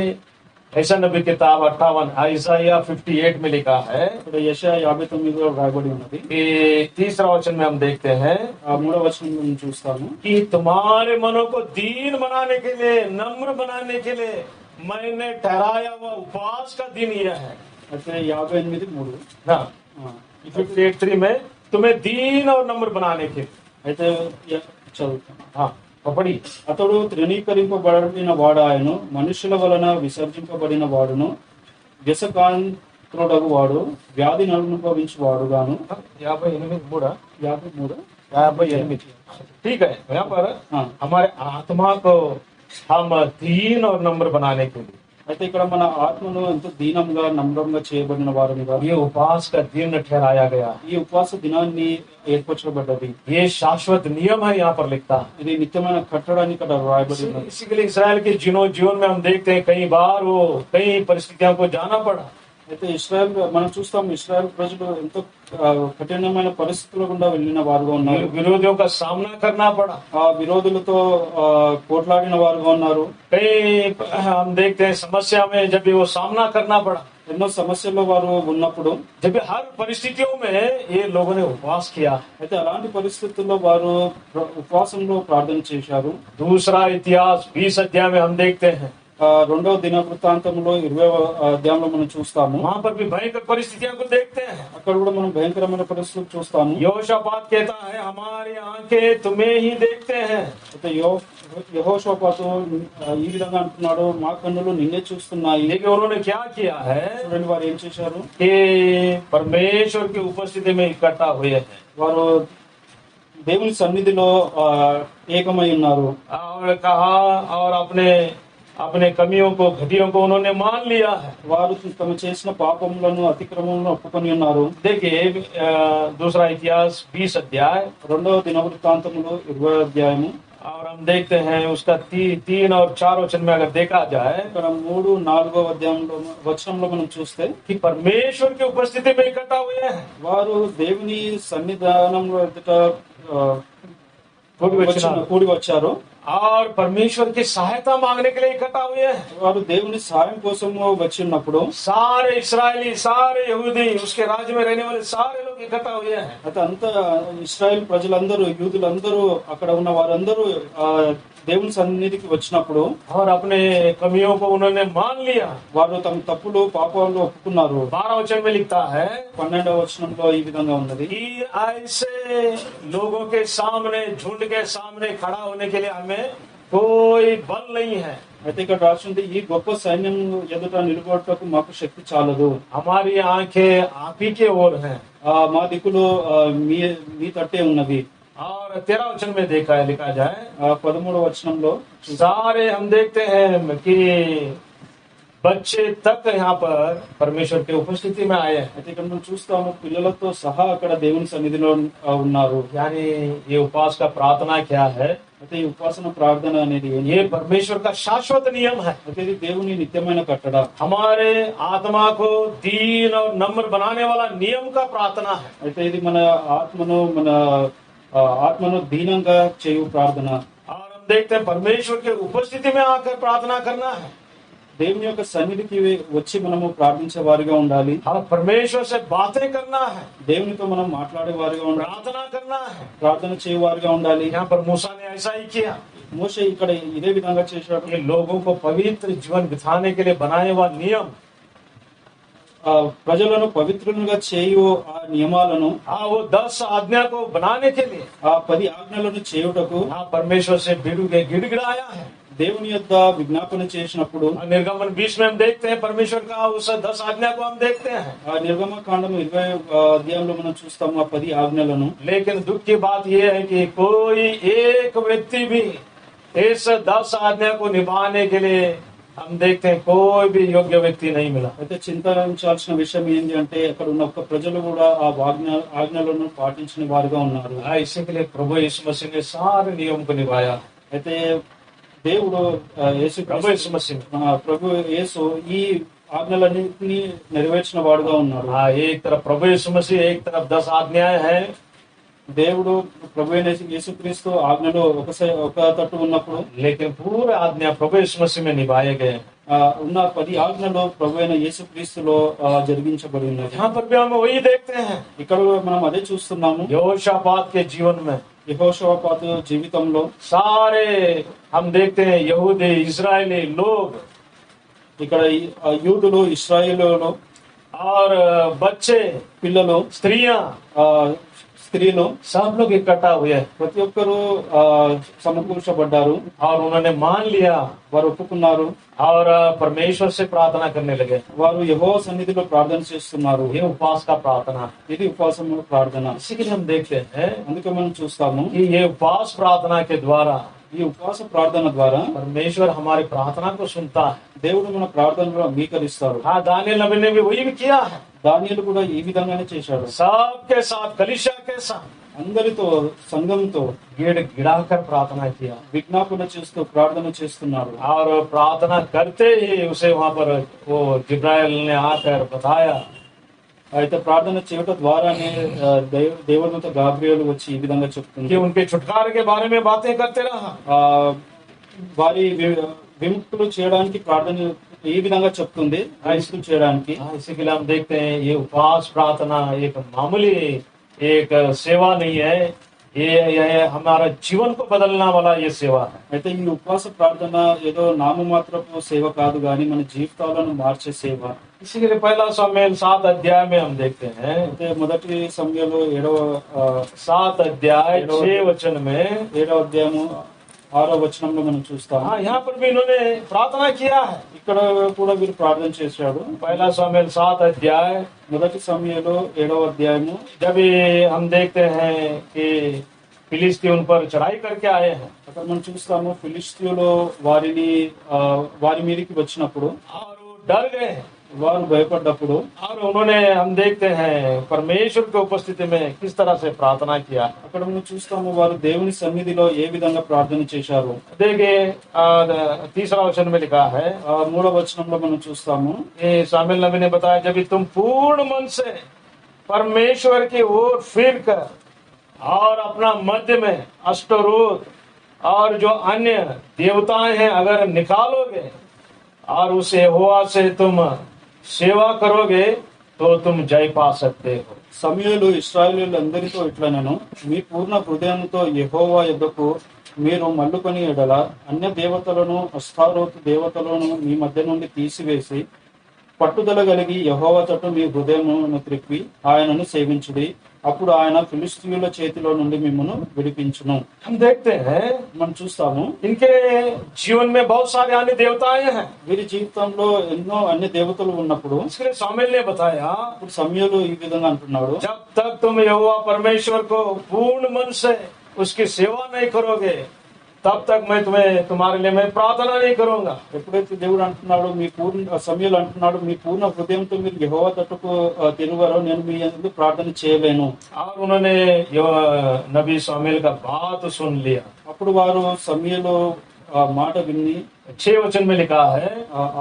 ऐसा नबी किताब 58 ईसाइया 58 में लिखा है ఇక్కడ యెషయా 59లో రాయబడి ఉన్నది. कि 3रा वचन में हम देखते हैं 3వ వచనం మనం చూస్తాము, कि तुम्हारे मनों को दीन बनाने के लिए, नम्र बनाने के लिए मैंने ठहराया हुआ उपवास का दिन यह है। అయితే 58:3. हाँ 58:3 में तुम्हें दीन और नम्र बनाने के लिए। అయితే చదువుతాను. हाँ पढ़ी। అతడు తృణీకరింపబడిన వాడాయను, మనుషుల వలన విసర్జింపబడిన వాడును, వ్యసకాంతుడగు వాడు, వ్యాధి అనుభవించు వాడుగాను. 53 53. ठीक है। यहाँ पर हाँ. हमारे आत्मा को हम दीन और नम्र बनाने के लिए అయితే ఇక్కడ మన ఆత్మను ఎంతో దీనంగా నమ్రంగా చేయబడిన వారుగా ये उपवास का दिन ठहराया गया है। ఈ ఉపవాస దినాన్ని ఏర్పరచబడ్డది. ये शाश्वत नियम है, यहाँ पर लिखता है। ఇది నిత్యమైన కట్టడానికి ఇక్కడ రాయబడి ఉన్నది. इसी के लिए इसराइल के जीवन में हम देखते हैं कई बार वो कई परिस्थितियों को जाना पड़ा। అయితే ఇశ్రాయేల్ మనం చూస్తాం, ఇశ్రాయేల్ ప్రజలు ఎంతో కఠినమైన పరిస్థితుల గుండా వెళ్ళిన వారుగా ఉన్నారు. विरोधियों का सामना करना पड़ा। ఆ విరోధులతో పోట్లాడిన వారుగా ఉన్నారు. कई हम देखते हैं समस्या में जब भी वो सामना करना पड़ा, ఎన్నో సమస్యల్లో వారు ఉన్నప్పుడు, जब भी हर परिस्थितियों में ये लोगों ने उपवास किया। అయితే అలాంటి పరిస్థితుల్లో వారు ఉపవాసంలో ప్రార్థన చేశారు. दूसरा इतिहास 20 अध्याय में हम देखते हैं, 2వ దిన వృత్తాంతంలో 20వ అధ్యాయంలో మనం చూస్తాము. वहां पर भी भयंकर परिस्थितियों को देखते हैं। అక్కడ కూడా మనం భయంకరమైన పరిస్థితులు చూస్తాము. यहोशापात कहता है हमारी आंखें तुम्हें ही देखते हैं। అయితే యెహోషాపాతు ఈ విధంగా అంటున్నాడు, మా కన్నులు నిన్నే చూస్తున్నాయి. लेकिन उन्होंने क्या किया है చూడండి వారు ఏం చేశారు, कि परमेश्वर की उपस्थिति में इकट्ठा हुए हैं వారు దేవుని సన్నిధిలో ఏకమై ఉన్నారు. और कहा और अपने कमियों को, घटियों को उन्होंने मान लिया है। వారు తమ చేసిన పాపములను అతిక్రమములను ఒప్పుకొని ఉన్నారు. देखिए दूसरा इतिहास 20 अध्याय 2వ దిన వృత్తాంతములో 20వ అధ్యాయము. और हम देखते हैं उसका 3 और 4 वचन में अगर देखा जाए ఇక్కడ 3, 4వ అధ్యాయంలో వచనంలో మనం చూస్తే, कि परमेश्वर की उपस्थिति में इकट्ठा हुए हैं। వారు దేవుని సన్నిధానంలో ఎదుట కూడి కూడి వచ్చారు. और परमेश्वर की सहायता मांगने के लिए इकट्ठा हुए हैं। వారు దేవుని సహాయం కోసం వచ్చి ఉన్నప్పుడు सारे इस्राएली, सारे यहूदी, उसके राज्य में रहने वाले सारे लोग इकट्ठा हुए हैं అయితే అంతా ఇస్రాయేల్ ప్రజలందరూ యూదులందరూ అక్కడ ఉన్న వారందరూ దేవుని సన్నిధికి వచ్చినప్పుడు और अपने कमियों को उन्होंने मान लिया। వారు తమ తప్పులు పాపాలు ఒప్పుకున్నారు. 12 वचन में लिखता है 12వ వచనంలో ఈ విధంగా ఉన్నది, कि ऐसे लोगों के सामने, झुंड के सामने खड़ा होने के लिए हमें कोई बल नहीं है। అయితే ఇక్కడ రాసింది, ఈ గొప్ప సైన్యం ఎదుట నిలబడటకు మాకు శక్తి చాలదు. हमारी आंखें आप ही के ओर हैं। మా దిక్కులో మీ తట్టే ఉన్నవి. और 13 वचन में लिखा जाए 13వ వచనంలో सारे हम देखते हैं कि बच्चे तक यहाँ पर परमेश्वर की उपस्थिति में आए हैं। అయితే ఇక్కడ మనం చూస్తాము పిల్లలతో సహా అక్కడ దేవుని సన్నిధిలో ఉన్నారు. यानी ये उपवास का प्रार्थना क्या है? అయితే ఈ ఉపాసన ప్రార్థన అనేది ये परमेश्वर का शाश्वत नियम है। అయితే ఇది దేవుని నిత్యమైన కట్టడ. हमारे आत्मा को दीन और नम्र बनाने वाला नियम का प्रार्थना है। అయితే ఇది మన ఆత్మను దీనంగా చేయు ప్రార్థన. और हम देखते हैं परमेश्वर की उपस्थिति में आकर प्रार्थना करना है। దేవుని యొక్క సన్నిధికి వచ్చి మనము ప్రార్థించే వారిగా ఉండాలి. और परमेश्वर से बातें करना है, దేవునితో మనం మాట్లాడే వారిగా ఉండాలి, प्रार्थना करना है। ప్రార్థన చేయు వారిగా ఉండాలి. यहाँ पर मूसा ने ऐसा ही किया। మోషే ఇక్కడ ఇదే విధంగా చేశాడు. ये लोगों को पवित्र जीवन बिताने के लिए बनाए हुआ नियम, ప్రజలను పవిత్రులుగా చేయు ఆ నియమాలను, वो 10 आज्ञा को बनाने के लिए 10 ఆజ్ఞలను చేయుటకు परमेश्वर से गिड़गिड़ाया है। దేవుని యొద్ద విజ్ఞాపన చేసినప్పుడు निर्गमन 20 में हम देखते हैं परमेश्वर का उस 10 आज्ञा को हम देखते हैं। నిర్గమ కాండం 20వ అధ్యాయంలో మనం చూస్తాము ఆ 10 ఆజ్ఞలను. लेकिन दुख की बात यह है कि कोई एक व्यक्ति भी इस 10 आज्ञा को निभाने के लिए हम देखते हैं कोई भी योग्य व्यक्ति नहीं मिला। అయితే చింతించాల్సిన విషయం ఏంటి అంటే అక్కడ ఉన్న ఒక్క ప్రజలు కూడా ఆ ఆజ్ఞలను పాటించిన వారుగా ఉన్నారు. इसी के लिए प्रभु यीशु मसीह ने सारे नियम को निभाया। అయితే దేవుడు प्रभु यीशु मसीह ప్రభు యేసు ఈ ఆజ్ఞలన్నింటినీ నెరవేర్చిన వాడుగా ఉన్నాడు. एक तरफ प्रभु यीशु मसीह, एक तरफ 10 आज्ञाएं हैं। దేవుడు ప్రభు అయిన యేసుక్రీస్తు ఆజ్ఞలు ఒక తట్టు ఉన్నప్పుడు, लेकिन पूरे आज्ञा प्रभु यीशु मसीह में निभाए गए। ఉన్న 10 ఆజ్ఞలు ప్రభు అయిన యేసుక్రీస్తులో జరిగించబడి ఉన్నాయి. यहाँ पर भी हम वही देखते हैं। ఇక్కడ మనం అదే చూస్తున్నాము. यहोशापात के जीवन में, యెహోషాపాతు జీవితంలో सारे हम देखते हैं यहूदी इजरायली लोग ఇక్కడ యూదులు, ఇశ్రాయేలులో और बच्चे, పిల్లలు, स्त्रियां, స్త్రీలు सब लोग इकट्ठा हुए ప్రతి ఒక్కరూ సమకూర్చబడ్డారు. और उन्होंने मान लिया వారు ఒప్పుకున్నారు. और परमेश्वर से प्रार्थना करने लगे। వారు యెహోవా సన్నిధిలో ప్రార్థన చేస్తున్నారు. ये उपवास का प्रार्थना, ఇది ఉపవాసం ప్రార్థన. इसी के लिए हम देखते हैं అందుకే మనం చూస్తాము कि ये उपवास प्रार्थना के द्वारा ఈ ఉపవాస ప్రార్థన ద్వారా परमेश्वर हमारी प्रार्थना को सुनता है। దేవుడు మన ప్రార్థనలు అంగీకరిస్తారు. दानिएल नबी ने भी वही भी किया है। దానియేలు కూడా ఈ విధంగానే చేశాడు. सबके साथ, कलीसिया के साथ అందరితో, సంఘంతో गिड़ाकर प्रार्थना किया। విజ్ఞాపన చేస్తూ ప్రార్థన చేస్తున్నారు. और प्रार्थना करते ही उसे वहां पर वो जिब्राइल ने आकर बताया అయితే ప్రార్థన చేయటం ద్వారానే దేవదూత గాబ్రియేలు వచ్చి ఈ విధంగా చెప్తుంది, कि उनके छुटकारे के बारे में बातें करते रहा। వారి విముక్తులు చేయడానికి ప్రార్థన ఈ విధంగా చెప్తుంది, విముక్తులు చేయడానికి. इसी के लिए हम देखते हैं ये उपवास प्रार्थना एक मामूली एक सेवा नहीं है, ये हमारा जीवन को बदलने वाला ये सेवा है। అయితే ఈ ఉపవాస ప్రార్థన ఏదో నామమాత్రపు సేవ కాదు గాని మన జీవితాలను మార్చే సేవ. इसी के लिए पहला सामुएल 7 अध्याय में हम देखते हैं, అయితే మొదటి సమయంలో 7 अध्याय 6 वचन में 7వ అధ్యాయము 6వ వచనంలో మనం చూస్తాం. यहाँ पर भी इन्होंने प्रार्थना किया है। ఇక్కడ కూడా వీరు ప్రార్థన చేశాడు. पहला सामुएल 7 अध्याय, మొదటి సమయంలో 7వ అధ్యాయము जब हम देखते हैं कि फिलिस्ती उन पर चढ़ाई करके आए हैं అక్కడ మనం చూస్తాము ఫిలిష్తీయులు వారి మీదకి వచ్చినప్పుడు और वो डर गए వారు భయపడ్డప్పుడు और उन्होंने हम देखते हैं परमेश्वर की उपस्थिति में किस तरह से प्रार्थना किया। అక్కడ మనం చూస్తాము వారు దేవుని సన్నిధిలో ఏ విధంగా ప్రార్థన చేశారు. देखिए 3रा वचन में लिखा है, 3వ వచనంలో మనం చూస్తాము ये सामुएल नबी ने बताया, जब तुम पूर्ण मन से परमेश्वर की ओर फिर कर और अपना मध्य में अष्टरोथ और जो अन्य देवताएं हैं अगर निकालोगे और उस यहोवा से तुम सेवा करोगे तो तुम जय पा सकते हो। సమూయేలు ఇశ్రాయేలీయులందరితో ఇట్లనెను, మీ పూర్ణ హృదయంతో యెహోవా యొద్దకు మీరు మల్లుకొని ఎడల అన్య దేవతలను అస్తారోతు దేవతలను మీ మధ్య నుండి తీసివేసి పట్టుదల కలిగి యెహోవా తట్టు మీ హృదయమును త్రిప్పి ఆయనను సేవించుడి, అప్పుడు ఆయన ఫిలిష్తీయుల చేతిలో నుండి మిమ్మల్ని విడిపించును. हम देखते हैं మనం చూస్తాము इनके जीवन में बहुत सारे अन्य देवताएं हैं। వీరి జీవితంలో ఎన్నో అన్య దేవతలు ఉన్నప్పుడు इसके लिए सामुएल ने बताया, ఇప్పుడు సమూయేలు ఈ విధంగా అంటున్నాడు, जब तक तुम यहोवा परमेश्वर को पूर्ण मन से उसकी सेवा नहीं करोगे तब तक मैं तुम्हारे लिए मैं प्रार्थना नहीं करूंगा। ఎప్పుడైతే దేవుడు అంటున్నాడు మీ పూర్ణ సమూయేలు అంటున్నాడు మీ పూర్ణ హృదయంతో మీరు యెహోవా తట్టుకు తిరుగారో నేను మీ యందు ప్రార్థన చేయలేను. और उन्होंने नबी सामुएल का बात सुन लिया। అప్పుడు వారు సమూయేలు మాట విని 6 वचन में लिखा है,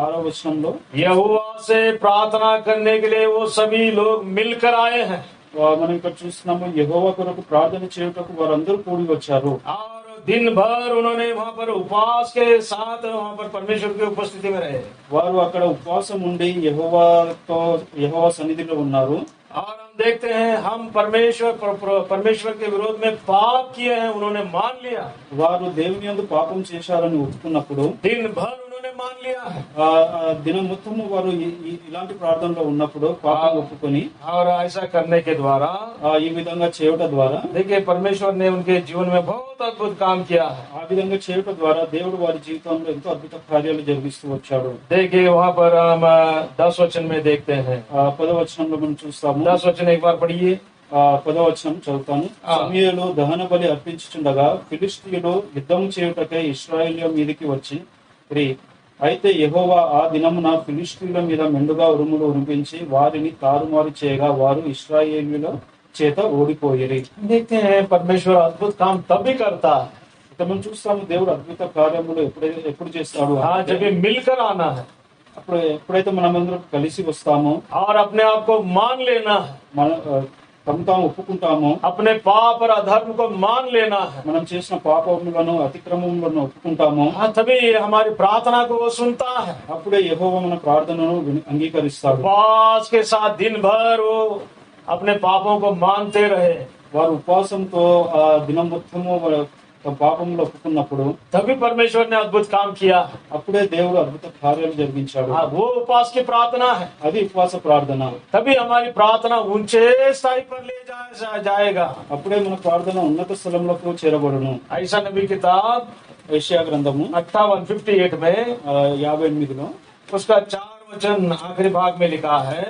6వ వచనంలో यहोवा से प्रार्थना करने के लिए वो सभी लोग मिलकर आए हैं। మనం ఇక్కడ చూస్తున్నాము యెహోవా కొరకు ప్రార్థన చేయుటకు వారందరూ కూడి వచ్చారు. और दिन भर उन्होंने वहाँ पर उपवास के साथ वहाँ पर परमेश्वर की उपस्थिति में रहे। వారు అక్కడ ఉపవాసం ఉండి యెహోవా సన్నిధిలో ఉన్నారు. और हम देखते हैं हम परमेश्वर के विरोध में पाप किए हैं, उन्होंने मान लिया। వారు దేవుని యందు పాపం చేశారని ఒప్పుకున్నప్పుడు दिन भर उन्होंने मान लिया है। దినం మొత్తము వారు ఇలాంటి ప్రార్థనలో ఉన్నప్పుడు పాపం ఒప్పుకొని और ऐसा करने के द्वारा ఈ విధంగా చేయుట ద్వారా देखिए परमेश्वर ने उनके जीवन में बहुत अद्भुत काम किया है। ఆ విధంగా చేయుట ద్వారా దేవుడు వారి జీవితంలో ఎంతో అద్భుత కార్యాలు జరిగిస్తూ వచ్చాడు. देखिए वहाँ पर हम 10 वचन में देखते हैं। 10వ వచనంలో మనం చూస్తాము. 10 वचन एक बार पढ़िए। 10వ వచనం చదువుతాను. సమూయేలు దహన బలి అర్పించుచుండగా ఫిలిష్తీయులు యుద్ధం చేయుటకై ఇశ్రాయేలీయుల మీదికి వచ్చి అయితే యెహోవా ఆ దినమున ఫిలిష్తీయుల మీద మెండుగా ఉరుములు ఉరిపించి వారిని తారుమారు చేయగా వారు ఇశ్రాయేలీయుల చేత ఓడిపోయిరి. देखते हैं परमेश्वर अद्भुत काम तब भी करता है। ఇక్కడ మనం చూస్తాము దేవుడు అద్భుత కార్యములు ఎప్పుడు చేస్తాడు. हाँ, जब ये मिलकर आना है ఎప్పుడైతే మనమందరం కలిసి వస్తామో और अपने आप को मान लेना है, మన తాము ఒప్పుకుంటాము, अपने पाप और अधर्म को मान लेना है, మనం చేసిన పాపములను అతిక్రమములను ఒప్పుకుంటాము, हाँ, तभी हमारी प्रार्थना को वो सुनता है। అప్పుడే యెహోవా మన ప్రార్థనను అంగీకరిస్తాడు. उपवास के साथ दिन भर वो अपने पापों को मानते रहे, వారు ఉపవాసంతో ఆ దినం మొత్తము తమ పాపములు ఒప్పుకున్నప్పుడు तभी परमेश्वर ने अद्भुत काम किया। అప్పుడే దేవుడు అద్భుత కార్యాలు జరిగించాడు. हाँ, वो उपवास की प्रार्थना है। అది ఉపవాస ప్రార్థన. तभी हमारी प्रार्थना ऊंचे स्थाई पर ले जाएगा। అప్పుడే మన ప్రార్థన ఉన్నత స్థలంలోకి చేరబడును. ऐसा नबी किताब యెషయా గ్రంథము 58 में 58లో उसका 4 वचन आखिरी भाग में लिखा है।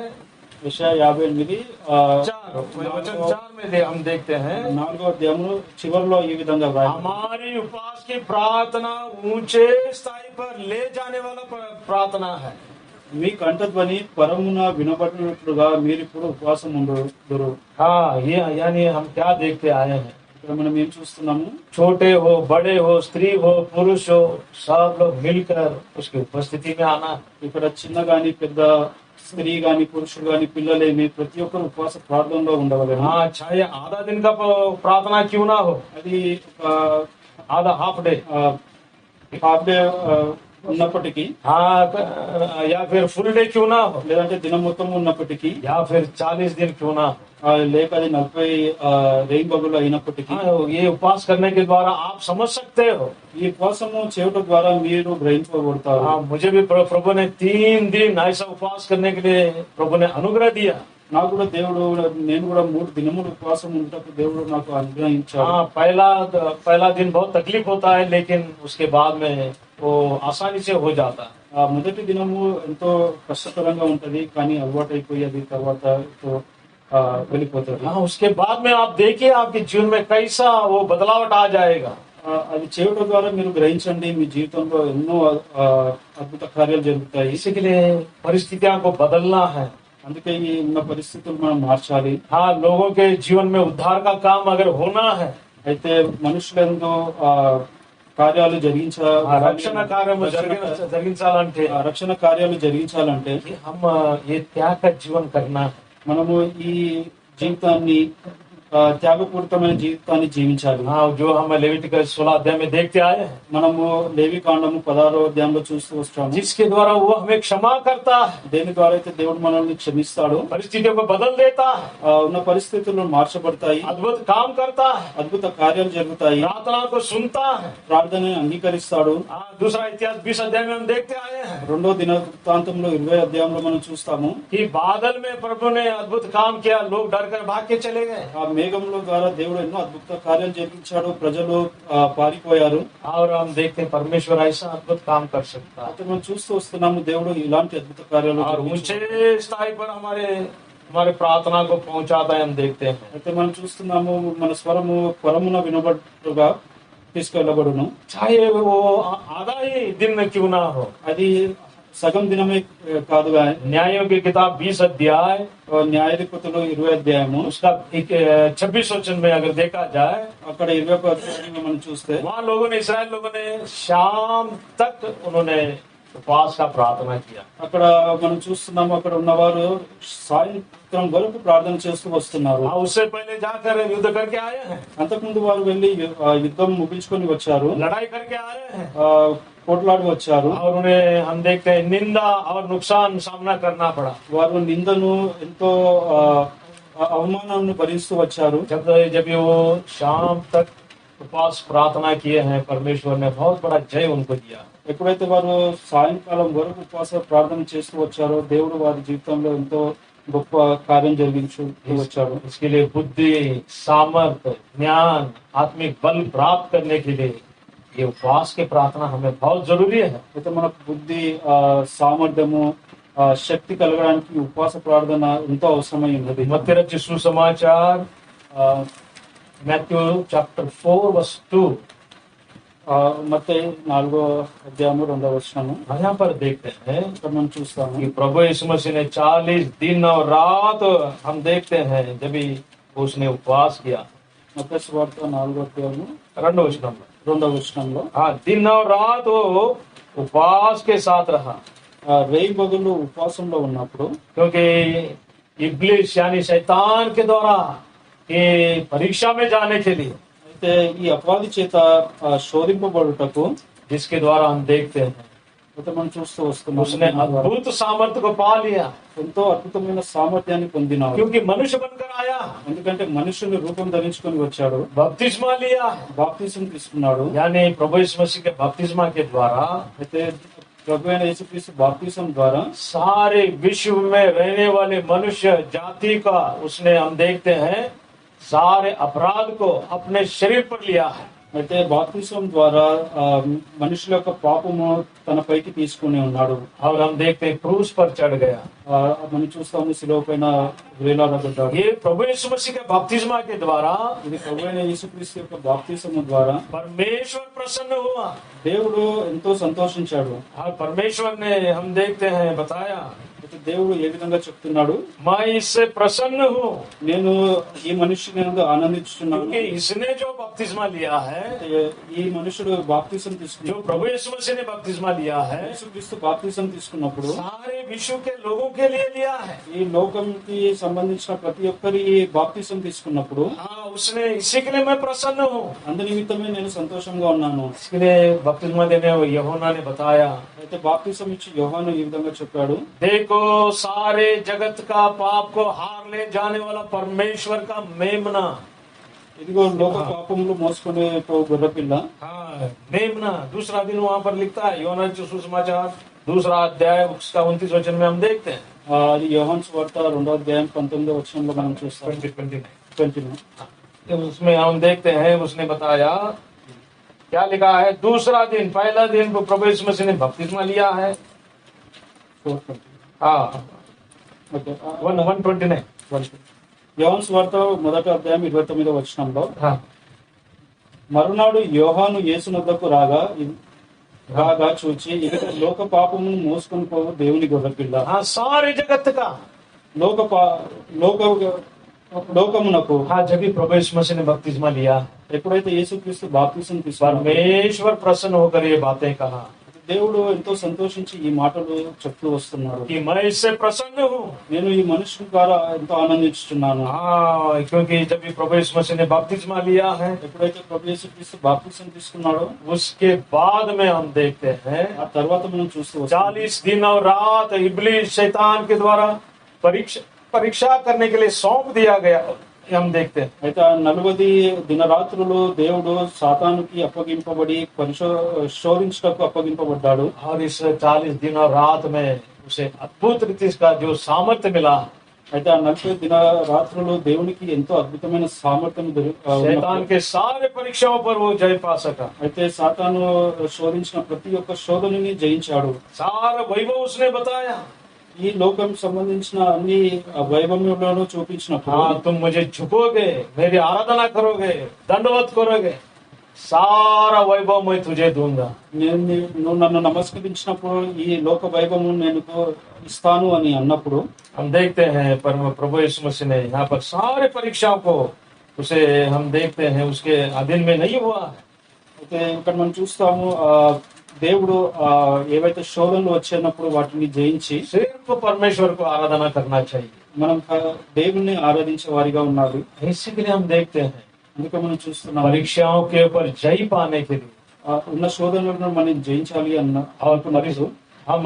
యెషయా 58 वचन 4 में हम देखते हैं, 4వ అధ్యాయము చివరిలో ఈ విధంగా వ్రాయబడింది. हमारी उपवास की प्रार्थना ऊंचे स्थाई पर ले जाने वाला प्रार्थना है। మీ కంఠధ్వని పరమున వినబడినట్లుగా మీరిప్పుడు ఉపవాసం ఉండరు. हाँ, ये यानी हम क्या देखते आए हैं, ఇక్కడ మనం ఏం చూస్తున్నాము, छोटे हो बड़े हो स्त्री हो पुरुष हो सब लोग मिलकर उसकी उपस्थिति में आना। ఇక్కడ చిన్న గాని పెద్ద స్త్రీ గాని పురుషుడు గాని పిల్లలేమి ప్రతి ఒక్కరు ఉపవాస ప్రార్థనలో ఉండవలేము. हाँ, चाहे आधा दिन का प्रार्थना क्यों ना हो, అది आधा हाफ डे, హాఫ్ డే ఉన్నప్పటికీ हाँ, या फिर फुल डे क्यों ना हो, లేదంటే దినం మొత్తం ఉన్నప్పటికీ या फिर 40 दिन क्यों ना हो। లేక అది 40 రెయిన్బోగులు అయినప్పటికీ हाँ, ये उपवास करने के द्वारा आप समझ सकते हो। ఈ ఉపవాసము చేయడం ద్వారా మీరు గ్రహించబడతారు. हाँ, मुझे भी प्रभु ने 3 दिन ऐसा उपवास करने के लिए प्रभु ने अनुग्रह दिया। నాకు కూడా దేవుడు నేను కూడా 3 దినములు ఉపవాసం ఉండటకు దేవుడు నాకు అనుగ్రహించాడు. हाँ, पहला दिन बहुत तकलीफ होता है, लेकिन उसके बाद में वो आसानी से हो जाता है। మొదటి దినము ఎంతో కష్టతరంగా ఉంటది, కానీ అలవాటు అయిపోయి అది తర్వాత వెళ్ళిపోతుంది. हाँ, उसके बाद में आप देखिए आपके जीवन में कैसा वो बदलावट आ जाएगा। అది చేయడం ద్వారా మీరు గ్రహించండి మీ జీవితంలో ఎన్నో అద్భుత కార్యాలు జరుగుతాయి. इसी के लिए परिस्थितियों को बदलना है। అందుకే ఈ ఉన్న పరిస్థితులు మనం మార్చాలి. हाँ, लोगों के जीवन में उद्धार का काम अगर होना है, అయితే మనుషులందు కార్యాలు రక్షణ కార్యము జరిగించాలంటే రక్షణ కార్యాలు జరిగించాలంటే हम ये त्याग का जीवन करना है। మనము ఈ జీవితాన్ని త్యాగపూరితమైన జీవితాన్ని జీవించాలి. हाँ, जो हम लेविटिकस 16 अध्याय में देखते आए हैं, మనము లేవి కాండము 16వ అధ్యాయంలో చూస్తూ వస్తాము. जिसके द्वारा वो हमें क्षमा करता है, దేని ద్వారా అయితే దేవుడు మనల్ని క్షమిస్తాడు, परिस्थितियों को बदल देता है, ఉన్న పరిస్థితులు మార్చబడతాయి, अद्भुत काम करता है, అద్భుత కార్యాలు జరుగుతాయి, प्रार्थना को सुनता है। ప్రార్థనని అంగీకరిస్తాడు. हाँ, दूसरा इतिहास 20 अध्याय में हम देखते आए हैं రెండో దినవృత్తాంతంలో 20 అధ్యాయంలో మనం చూస్తాము. कि बादल में प्रभु ने अद्भुत काम किया, लोग डर कर भाग के चले गए। ఆ మేఘంలో ద్వారా దేవుడు ఎన్నో అద్భుత కార్యాలు జరిగించాడు, ప్రజలు పారిపోయారు. और हम देखते हैं परमेश्वर ऐसा अद्भुत काम कर सकता है, అయితే మనం చూస్తూ వస్తున్నాము దేవుడు ఇలాంటి అద్భుత కార్యాలు और జరిగించాడు. ऊंचे स्थाई पर हमारे प्रार्थना को पहुंचाता है, हम देखते हैं। అయితే మనం చూస్తున్నాము మన స్వరము పరమున వినబడుగా తీసుకెళ్లబడును. चाहे वो आधा ही दिन में क्यों ना हो। అది సగం దినమే కాదుగా. न्यायों की किताब 20 अध्याय న్యాయాధిపతులు 20 అధ్యాయము उसका 26 वचन में अगर देखा जाए, అక్కడ 21 అధ్యాయంలో మనం చూస్తే वहाँ लोगों ने, इसराइल लोगों ने शाम तक उन्होंने उपवास का प्रार्थना किया। అక్కడ మనం చూస్తున్నాము అక్కడ ఉన్నవారు సాయంత్రం వరకు ప్రార్థన చేస్తూ వస్తున్నారు. हाँ, उससे पहले जाकर युद्ध करके आए हैं, అంతకుముందు వారు వెళ్లి యుద్ధం ముగించుకొని వచ్చారు, लड़ाई करके आए हैं, పోట్లాడి వచ్చారు. और उन्हें हम देखते हैं निंदा और नुकसान सामना करना पड़ा। వారు నిందను ఎంతో అవమానాన్ని భరిస్తూ వచ్చారు. जब वो शाम तक उपवास प्रार्थना किए हैं, परमेश्वर ने बहुत बड़ा जय उनको दिया। ఎప్పుడైతే వారు సాయంకాలం వరకు ఉపవాస ప్రార్థన చేస్తూ వచ్చారో దేవుడు వారి జీవితంలో ఎంతో గొప్ప కార్యం జరిగించు వచ్చాడు. इसके लिए बुद्धि, सामर्थ्य, ज्ञान, आत्मिक बल प्राप्त करने के लिए ये उपवास की प्रार्थना हमें बहुत जरूरी है। అయితే మనకు బుద్ధి సామర్థ్యము శక్తి కలగడానికి ఉపవాస ప్రార్థన ఎంతో అవసరమై ఉన్నది. मत्ती रचित सुसमाचार मैथ्यू चैप्टर 4 वर्स 2, మత్తయి 4వ అధ్యాయము 2వ వచనము यहाँ पर देखते हैं ఇక్కడ మనం చూస్తాము. कि प्रभु यीशु मसीह ने 40 दिन और रात हम देखते हैं जब भी उसने उपवास किया। మత్తయి సువార్త 4వ అధ్యాయము 2వ वचन 2వ వచనంలో हाँ, दिन और रात वो उपवास के साथ रहा, రేయి బదులు ఉపవాసంలో ఉన్నప్పుడు क्योंकि इब्लिस यानी शैतान के द्वारा ये परीक्षा में जाने के लिए, అయితే ఈ అపవాది చేత శోధింపబడుటకు जिसके द्वारा हम देखते हैं అయితే మనం చూస్తూ उसने వస్తున్నాము अद्भुत सामर्थ्य को पा लिया, ఎంతో అద్భుతమైన సామర్థ్యాన్ని పొందినాడు. क्योंकि मनुष्य बनकर आया, ఎందుకంటే మనుషుని రూపం ధరించుకొని వచ్చాడు, बपतिस्मा लिया, బాప్తిసం తీసుకున్నాడు. यानी प्रभु यीशु मसीह के बपतिस्मा के द्वारा అయితే ప్రభు అయిన యేసుక్రీస్తు బాప్తిసం ద్వారా सारे विश्व में रहने वाले मनुष्य जाति का उसने, हम देखते हैं, सारे अपराध को अपने शरीर पर लिया है। అయితే బాప్తిసం ద్వారా మనుషుల యొక్క పాపము తన పైకి తీసుకుని ఉన్నాడు. और हम देखते हैं क्रूस पर चढ़ गया। మనం చూస్తాము శిలువ పైన వేలాడబడ్డాడు. ये प्रभु यीशु मसीह के बपतिस्मा के द्वारा ఇది ప్రభు అయిన యేసుక్రీస్తు యొక్క బాప్తిసము ద్వారా परमेश्वर प्रसन्न हुआ, దేవుడు ఎంతో సంతోషించాడు. और परमेश्वर ने, हम देखते हैं, बताया, అయితే దేవుడు ఏ విధంగా చెప్తున్నాడు, मैं इससे प्रसन्न हूँ నేను ఈ మనుషుని ఆనందించుతున్నాను. क्योंकि इसने जो बपतिस्मा लिया है, ఈ మనుషుడు బాప్తిసం जो తీసుకున్నాడు, प्रभु यीशु मसीह ने बपतिस्मा लिया है, యేసుక్రీస్తు బాప్తిసం తీసుకున్నప్పుడు सारे विश्व के लोगों के लिए लिया है। ఈ लोకంకి సంబంధించిన ప్రతి ఒక్కరి బాప్తిసం తీసుకున్నప్పుడు हाँ, उसने, इसी के लिए मैं प्रसन्न हूँ। అందు నిమిత్తమే నేను సంతోషంగా ఉన్నాను. इसके लिए बपतिस्मा देने यूहन्ना ने बताया, అయితే బాప్తిసం ఇచ్చి యోహాను ఈ విధంగా చెప్పాడు, देखो सारे जगत का पाप को हार ले जाने वाला परमेश्वर का मेमना। ఇదిగో లోక పాపములు మోసుకునే గొర్రెపిల్ల. हाँ, मेमना दूसरा दिन वहाँ पर लिखता है, यूहन्ना के सुसमाचार 2 अध्याय उसका 29 वचन में हम देखते हैं। అది యోహాను సువార్త 2వ అధ్యాయం 19వ వచనంలో మనం చూస్తాం. 20 उसमें हम देखते हैं, उसने बताया क्या लिखा है, दूसरा दिन, पहला दिन को प्रभु यीशु मसीह ने बपतिस्मा लिया है। 4:20. हाँ, ఓకే. 1:29। యోహాను సువార్త 1వ అధ్యాయం 29వ వచనంలో, हाँ, మరునాడు యోహాను యేసునొద్దకు రాగా చూచి, ఇది లోక పాపమును మోసుకొని పోవు దేవుని గొర్రెపిల్ల. हाँ, सारे जगत का, లోకమునకు हाँ, जब भी प्रभु यीशु मसीह ने बपतिस्मा लिया, ఎప్పుడైతే యేసుక్రీస్తు బాప్తిసం తీసుకున్నాడు, परमेश्वर प्रसन्न होकर ये बातें कहा। దేవుడు ఎంతో సంతోషించి ఈ మాటలు చెప్తూ వస్తున్నాడు. कि मैं इससे प्रसन्न हूँ। నేను ఈ మనుషుని ద్వారా ఎంతో ఆనందించుతున్నాను. हाँ, क्योंकि जब भी प्रभु यीशु मसीह ने बपतिस्मा लिया है, ఎప్పుడైతే ప్రభు యేసుక్రీస్తు బాప్తిసం తీసుకున్నాడో उसके बाद में हम देखते हैं ఆ తర్వాత మనం చూస్తూ వస్తాం. 40 दिन और रात इब्लीस शैतान के द्वारा परीक्षा करने के लिए सौंप दिया गया, हम देखते हैं। అయితే ఆ 40 దినరాత్రులు దేవుడు సాతానుకి అప్పగింపబడి శోధించుటకు అప్పగింపబడ్డాడు. और इस 40 दिन और रात में उसे अद्भुत रीति का जो सामर्थ्य मिला, అయితే ఆ 40 దినరాత్రులు దేవునికి ఎంతో అద్భుతమైన సామర్థ్యం शैतान के सारे परीक्षाओं पर वो जय पा सका। అయితే సాతాను శోధించిన ప్రతి ఒక్క శోధనని జయించాడు. सारा वैभव उसने बताया। ఈ లోకం సంబంధించిన అన్ని వైభవంలోనూ చూపించినప్పుడు हाँ, तुम मुझे झुकोगे, मेरी आराधना करोगे, दंडवत करोगे, सारा वैभव मैं तुझे दूंगा। నువ్వు నన్ను నమస్కరించినప్పుడు ఈ లోక వైభవం నేను ఇస్తాను అని అన్నప్పుడు हम देखते हैं प्रभु यीशु मसीह ने यहाँ पर सारे परीक्षाओं को उसे हम देखते हैं उसके अधीन में नहीं हुआ। అయితే ఇక్కడ మనం చూస్తాము దేవుడు ఏవైతే శోధనలు వచ్చినప్పుడు వాటిని జయించి सिर्फ परमेश्वर को आराधना करना चाहिए। మనం దేవుణ్ణి ఆరాధించే వారిగా ఉన్నారు. इसी के लिए हम देखते हैं అందుకే మనం చూస్తున్నాం परीक्षाओं के ऊपर जय पाने के लिए ఉన్న శోధనలను మనం జయించాలి और అనుకున్నప్పుడు हम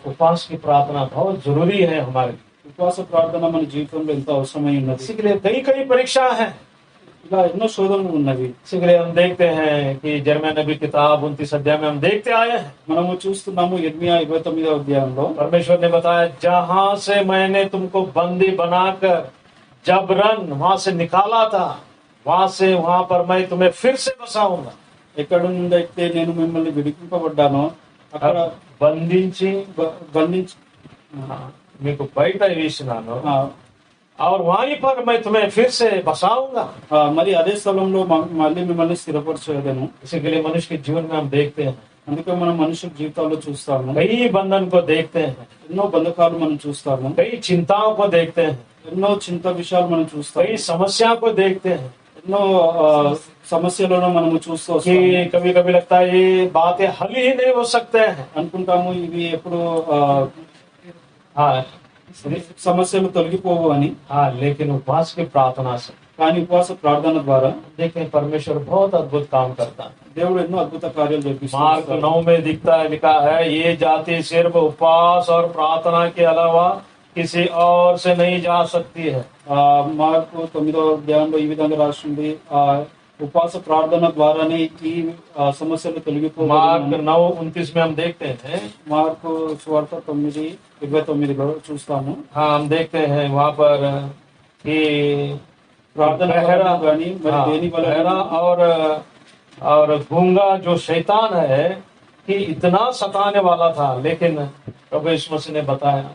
उपवास की प्रार्थना बहुत जरूरी है हमारे लिए। ఉపవాస ప్రార్థన మన జీవితంలో ఎంతో అవసరమై ఉన్నది. इसी के लिए कई कई परीक्षा है। ఇలా ఎన్నో శోధనలు ఉన్నవి. इसी के लिए हम देखते हैं कि यिर्मयाह नबी किताब 29 अध्याय में हम देखते आए हैं, మనము చూస్తున్నాము యెర్మయా 29వ అధ్యాయంలో परमेश्वर ने बताया जहां से मैंने तुमको बंदी बनाकर जबरन वहां से निकाला था, वहां से वहां पर मैं तुम्हें फिर से बसाऊंगा। ఎక్కడ నుండి అయితే నేను మిమ్మల్ని విడిపింపబడ్డానో అక్కడ బంధించి బంధించి మీకు బయట వేసినాను ఆ, और वहीं पर मैं तुम्हें फिर से बसाऊंगा। మరి అదే స్థలంలో మళ్ళీ మిమ్మల్ని స్థిరపరచేదను. इसी के लिए मनुष्य के जीवन में हम देखते हैं అందుకే మనం మనుషుల జీవితాల్లో చూస్తాము कई बंधन को देखते हैं, ఎన్నో బంధకాలు మనం చూస్తాము, कई चिंताओं को देखते हैं, ఎన్నో చింత విషయాలు మనం చూస్తాము, कई समस्या को देखते हैं ఎన్నో సమస్యలను మనము చూస్తూ వస్తాము. कि कभी कभी लगता है ये बातें हल ही नहीं हो सकते हैं। అనుకుంటాము ఇవి ఎప్పుడు हाँ సమస్యలు తొలగిపోవు అని. हाँ, लेकिन उपवास की प्रार्थना से కానీ ఉపవాస ప్రార్థన ద్వారా देखें परमेश्वर बहुत अद्भुत काम करता है। దేవుడు ఎన్నో అద్భుత కార్యాలు मार्क జరిపిస్తాడు. 9 में दिखता है, लिखा है ये जाति सिर्फ उपवास और प्रार्थना के अलावा किसी और से नहीं जा सकती है। మార్కు 9వ అధ్యాయంలో ఈ విధంగా రాసింది ఉపవాస ప్రార్థన ద్వారానే ఈ సమస్యలు मार्क తొలగిపోవాలి. 9:29 में हम देखते हैं, మార్కు సువార్త 9:29లో చూస్తాము. हाँ हम देखते हैं वहाँ पर कि ప్రార్థన बहरा కానీ మరి దేని వల్ల बहरा और गूंगा जो शैतान है कि इतना सताने वाला था, लेकिन प्रभु यीशु मसीह ने बताया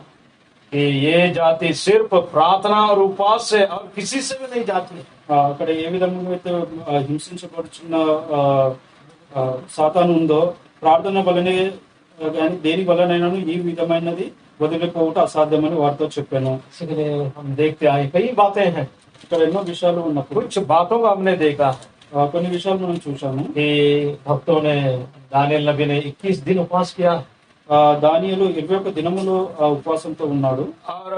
कि ये जाति सिर्फ प्रार्थना और उपवास से और किसी से भी नहीं जाती है। అక్కడ ఏ విధంగా అయితే హింసించబడుచున్న సాతాను ఉందో ప్రార్థన వల్లనే కానీ దేని వల్లనైనాను ఈ విధమైనది వదిలిపోవటం అసాధ్యమని వారితో చెప్పాను. इसलिए हम देखते आए कई बातें हैं, ఇక్కడ ఎన్నో విషయాలు ఉన్నప్పుడు कुछ बातों को हमने देखा కొన్ని విషయాలు మనం చూసాము. कि भक्तों ने दानियल नबी ने 21 दिन उपवास किया దానియేలు 21 దినములు ఉపవాసంతో ఉన్నాడు. और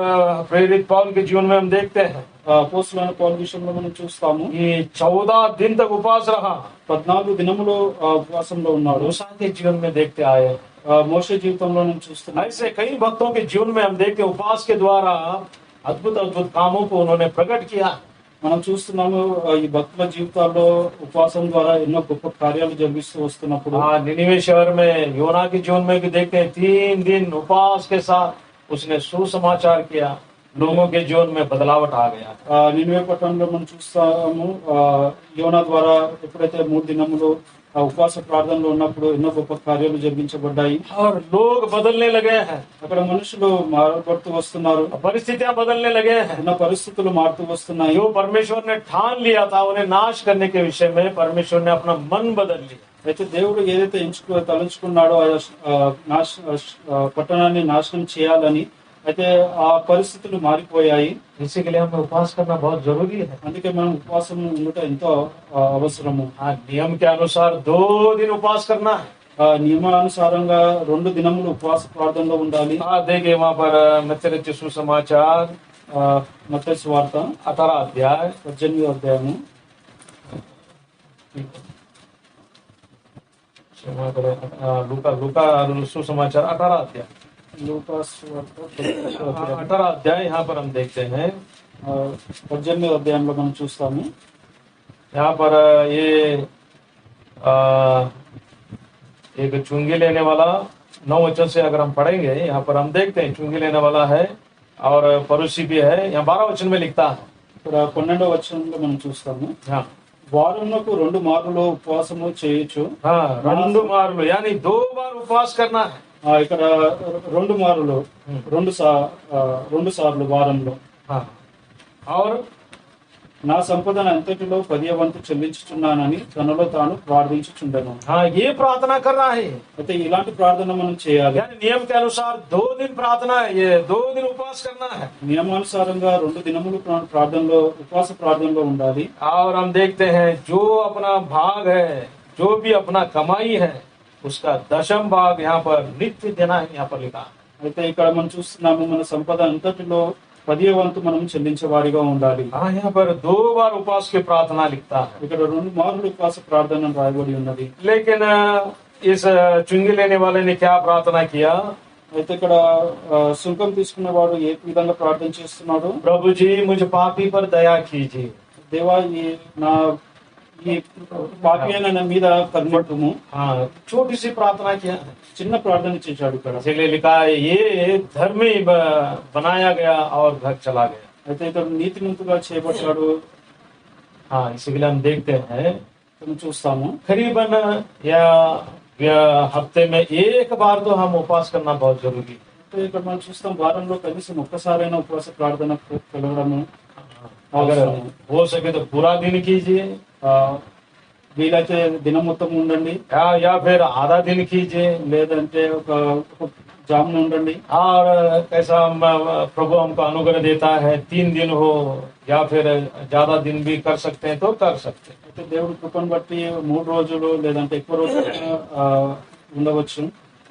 प्रेरित पौल के जीवन में हम देखते हैं అపోస్తలులైన పౌలు విషయంలో మనం చూస్తాము कि 14 दिन तक उपवास रहा। 14 దినములు ఉపవాసంలో ఉన్నాడు. मूसा के जीवन में देखते आए, మోషే జీవితంలో మనం చూస్తున్నాం. ऐसे कई भक्तों के जीवन में हम देखते हैं उपवास के द्वारा अद्भुत अद्भुत कामों को उन्होंने प्रकट किया। మనం చూస్తున్నాము ఈ భక్తుల జీవితాల్లో ఉపవాసం ద్వారా ఎన్నో గొప్ప కార్యాలు జరిగిస్తూ వస్తున్నప్పుడు हाँ, निनिवे शहर में योना के जीवन में भी देखते हैं 3 दिन उपवास के साथ उसने सुसमाचार किया, लोगों के जीवन में बदलावट आ गया। నినివే పట్టణంలో మనం చూస్తాము యోనా ద్వారా ఎప్పుడైతే 3 దినములు ఉపవాస ప్రార్థనలో ఉన్నప్పుడు ఎన్నో గొప్ప కార్యాలు జరిగించబడ్డాయి. और लोग बदलने लगे हैं, అక్కడ మనుషులు మారబడుతూ వస్తున్నారు. परिस्थितियां बदलने लगे हैं। ఉన్న పరిస్థితులు మారుతూ వస్తున్నాయి. जो परमेश्वर ने ठान लिया था उन्हें नाश करने के विषय में परमेश्वर ने अपना मन बदल लिया। అయితే దేవుడు ఏదైతే తలంచుకున్నాడో పట్టణాన్ని నాశనం చేయాలని, అయితే ఆ పరిస్థితులు మారిపోయాయి. इसी के लिए हमें उपवास करना बहुत जरूरी है। అందుకే మనం ఉపవాసం ఉండటం ఎంతో అవసరము. हाँ, नियम के अनुसार 2 दिन उपवास करना है। నియమానుసారంగా 2 దినములు ఉపవాస ప్రార్థనలో ఉండాలి. हाँ देखिए वहां पर मत्ती रचित सुसमाचार మత్తయి సువార్త 18 अध्याय 18వ అధ్యాయము क्षमा करें, लूका लूका सुसमाचार 18 अध्याय లూకాసు సువార్త 18వ అధ్యాయం 18 अध्याय यहाँ पर हम देखते हैं 18వ అధ్యాయంలో మనం చూస్తాము. यहाँ पर ये आ, एक चुंगी लेने वाला 9 वचन से अगर हम पढ़ेंगे, यहाँ पर हम देखते हैं चुंगी लेने वाला है और पड़ोसी भी है. यहाँ 12 वचन में लिखता है. ఇక్కడ 12వ వచనంలో మనం చూస్తాము. हाँ వారమునకు 2 మార్లు ఉపవాసము చేయొచ్చు. हाँ रंडू मार लो, यानी 2 बार उपवास करना है. ఇక్కడ 2 మార్లు 2 సార్లు వారంలో. हाँ और నా సంపదను అంతటిలో 10వ వంతు చెల్లించుచున్నానని తనలో తాను ప్రార్థించుచుండెను. हाँ ये प्रार्थना करना है. అయితే ఇలాంటి ప్రార్థన మనం చేయాలి. यानी नियम के अनुसार 2 दिन प्रार्थना है, ये 2 दिन उपवास करना है. నియమానుసారంగా 2 దినములు ప్రార్థనలో ఉపవాస ప్రార్థనలో ఉండాలి. और हम देखते हैं जो अपना भाग है, जो भी अपना कमाई है, उसका दशम भाग यहाँ पर नित्य देना है. यहाँ पर लिखा है. అయితే ఇక్కడ మనం చూస్తున్నాము మన సంపద అంతటిలో 10వ వంతు మనం చెల్లించే వారిగా ఉండాలి. हाँ यहाँ पर 2 बार उपवास की प्रार्थना लिखता है. ఇక్కడ 2 మార్లు ఉపవాస ప్రార్థన రాయబడి ఉన్నది. लेकिन इस चुंगी लेने वाले ने क्या प्रार्थना किया? అయితే ఇక్కడ సుంకం తీసుకున్నవాడు ఏ విధంగా ప్రార్థన చేస్తున్నాడు? प्रभु जी मुझ पापी पर दया कीजिए. దేవా ఈ పాపి అయిన నా మీద కరుణింపుము. हाँ छोटी सी प्रार्थना किया, చిన్న ప్రార్థన చేశాడు ఇక్కడ. इसलिए लिखा है ये धर्मी बनाया गया और घर चला गया. అయితే ఇతడు నీతిమంతుగా చేయబడ్డాడు. हाँ इसीलिए हम देखते हैं మనం చూస్తాము. करीबन या हफ्ते में 1 बार तो हम उपवास करना बहुत जरूरी है. అయితే ఇక్కడ మనం చూస్తాం వారంలో కనీసం ఒక్కసారైనా ఉపవాస ప్రార్థన కలగడము अगर అవసరము. हो सके तो पूरा दिन कीजिए వీలైతే దినం మొత్తం ఉండండి, या फिर आधा दिन कीजिए. లేదంటే ఒక జామున ఉండండి. और ऐसा प्रभु हमको अनुग्रह देता है 3 दिन हो या फिर ज्यादा दिन भी कर सकते हैं तो कर सकते हैं. అయితే దేవుడు కృపను బట్టి 3 రోజులు లేదంటే ఎక్కువ రోజులు ఉండవచ్చు.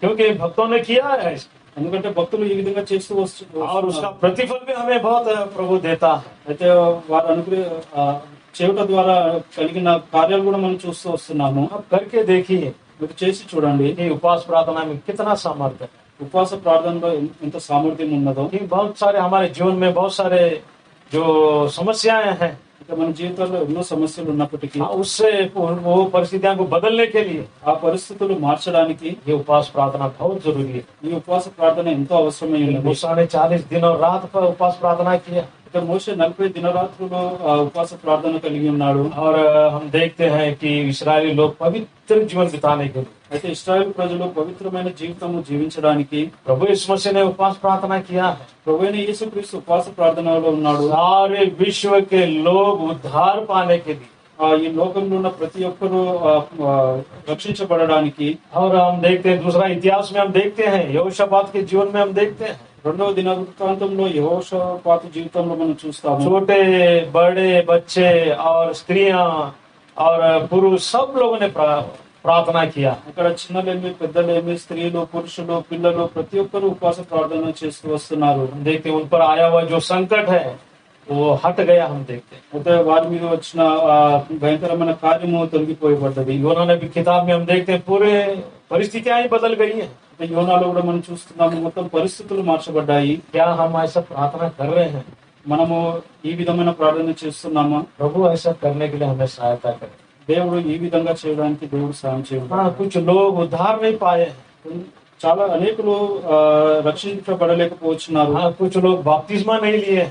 क्योंकि भक्तों ने किया है इसको. ఎందుకంటే భక్తులు ఈ విధంగా చేస్తూ और उसका వస్తున్నారు. प्रतिफल भी हमें बहुत प्रभु देता है. అయితే వారు చేయుట ద్వారా కలిగిన కార్యాలు కూడా మనం చూస్తూ వస్తున్నాము. अब करके देखिए మీరు చేసి చూడండి कि उपवास प्रार्थना में कितना सामर्थ्य है. ఉపవాస ప్రార్థనలో ఎంత సామర్థ్యం ఉన్నదో. कि बहुत सारे हमारे जीवन में बहुत सारे जो समस्याएं हैं, ఇక మన జీవితంలో ఎన్నో సమస్యలు ఉన్నప్పటికీ उससे वो परिस्थितियों को बदलने के लिए ఆ పరిస్థితులు మార్చడానికి ये उपवास प्रार्थना बहुत जरूरी है. ఈ ఉపవాస ప్రార్థన ఎంతో అవసరమై ఉన్నది. मूसा ने 40 दिन और रात पर उपवास प्रार्थना किया. ఇక మోషే 40 దినరాత్రులు ఉపవాస ప్రార్థన కలిగి ఉన్నాడు. और हम देखते हैं कि इस्राएली लोग पवित्र जीवन बिताने के लिए అయితే ఇశ్రాయేలు ప్రజలు పవిత్రమైన జీవితము జీవించడానికి प्रभु यीशु मसीह ने उपवास प्रार्थना किया है. ప్రభువైన యేసుక్రీస్తు ఉపవాస ప్రార్థనలో ఉన్నాడు. सारे विश्व के लोग उद्धार पाने के लिए. ఈ లోకంలో ఉన్న ప్రతి ఒక్కరూ రక్షించబడడానికి. और हम देखते हैं दूसरा इतिहास में हम देखते हैं यहोशापात के जीवन में हम देखते हैं 2వ దిన వృత్తాంతంలో యెహోషాపాతు జీవితంలో మనం చూస్తాము. छोटे बड़े बच्चे और स्त्रियां और पुरुष सब लोगों ने प्रार्थना किया. అక్కడ చిన్నలేమి పెద్దలేమి స్త్రీలు పురుషులు పిల్లలు ప్రతి ఒక్కరు ఉపవాస ప్రార్థన చేస్తూ వస్తున్నారు. हम देखते हैं उन पर आया हुआ जो संकट है वो हट गया. हम देखते हैं అయితే వారి మీద వచ్చిన భయంకరమైన కార్యము తొలగిపోయబడ్డది. యోనా नबी किताब में हम देखते हैं पूरे परिस्थितियां ही बदल गई हैं. అయితే యోనాలో కూడా మనం చూస్తున్నాము మొత్తం పరిస్థితులు మార్చబడ్డాయి. क्या हम ऐसा प्रार्थना कर रहे हैं? మనము ఈ విధమైన ప్రార్థన చేస్తున్నామా? प्रभु ऐसा करने के लिए हमें सहायता करें. దేవుడు ఈ విధంగా చేయడానికి దేవుడు సాయం చేయాలి. हाँ कुछ लोग उद्धार नहीं पाए हैं. చాలా అనేకులు రక్షించబడలేకపోతున్నారు. हाँ कुछ लोग बपतिस्मा नहीं लिए.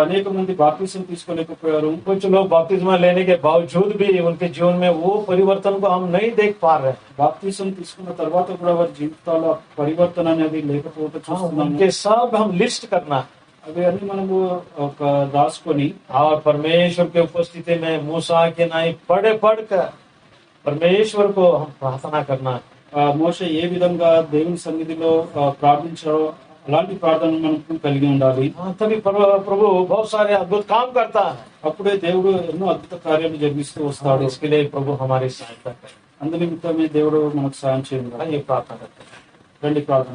అనేక మంది బాప్తిసం తీసుకోలేకపోయారు. कुछ लोग बपतिस्मा लेने के बावजूद भी उनके जीवन में वो परिवर्तन को हम नहीं देख पा रहे हैं. బాప్తిసం తీసుకున్న తర్వాత కూడా వారి జీవితాల్లో పరివర్తన అనేది లేకపోతే हाँ, చూస్తున్నాము. उनके सब हम लिस्ट करना है. అవి అన్ని మనము ఒక రాసుకొని और परमेश्वर के उपस्थिति में मूसा के नाई पढ़कर परमेश्वर को हम प्रार्थना करना है. మోషే ఏ విధంగా దేవుని సన్నిధిలో ప్రార్థించారో అలాంటి ప్రార్థన మనకు కలిగి ఉండాలి. हाँ, तभी प्रभु बहुत सारे अद्भुत काम करता है. అప్పుడే దేవుడు ఎన్నో అద్భుత కార్యాలు జరిగిస్తూ और వస్తాడు. इसके लिए प्रभु हमारी सहायता करे. అందునిమిత్తమే దేవుడు మనకు సాయం చేయండి. आइए प्रार्थना करते हैं। రండి ప్రార్థన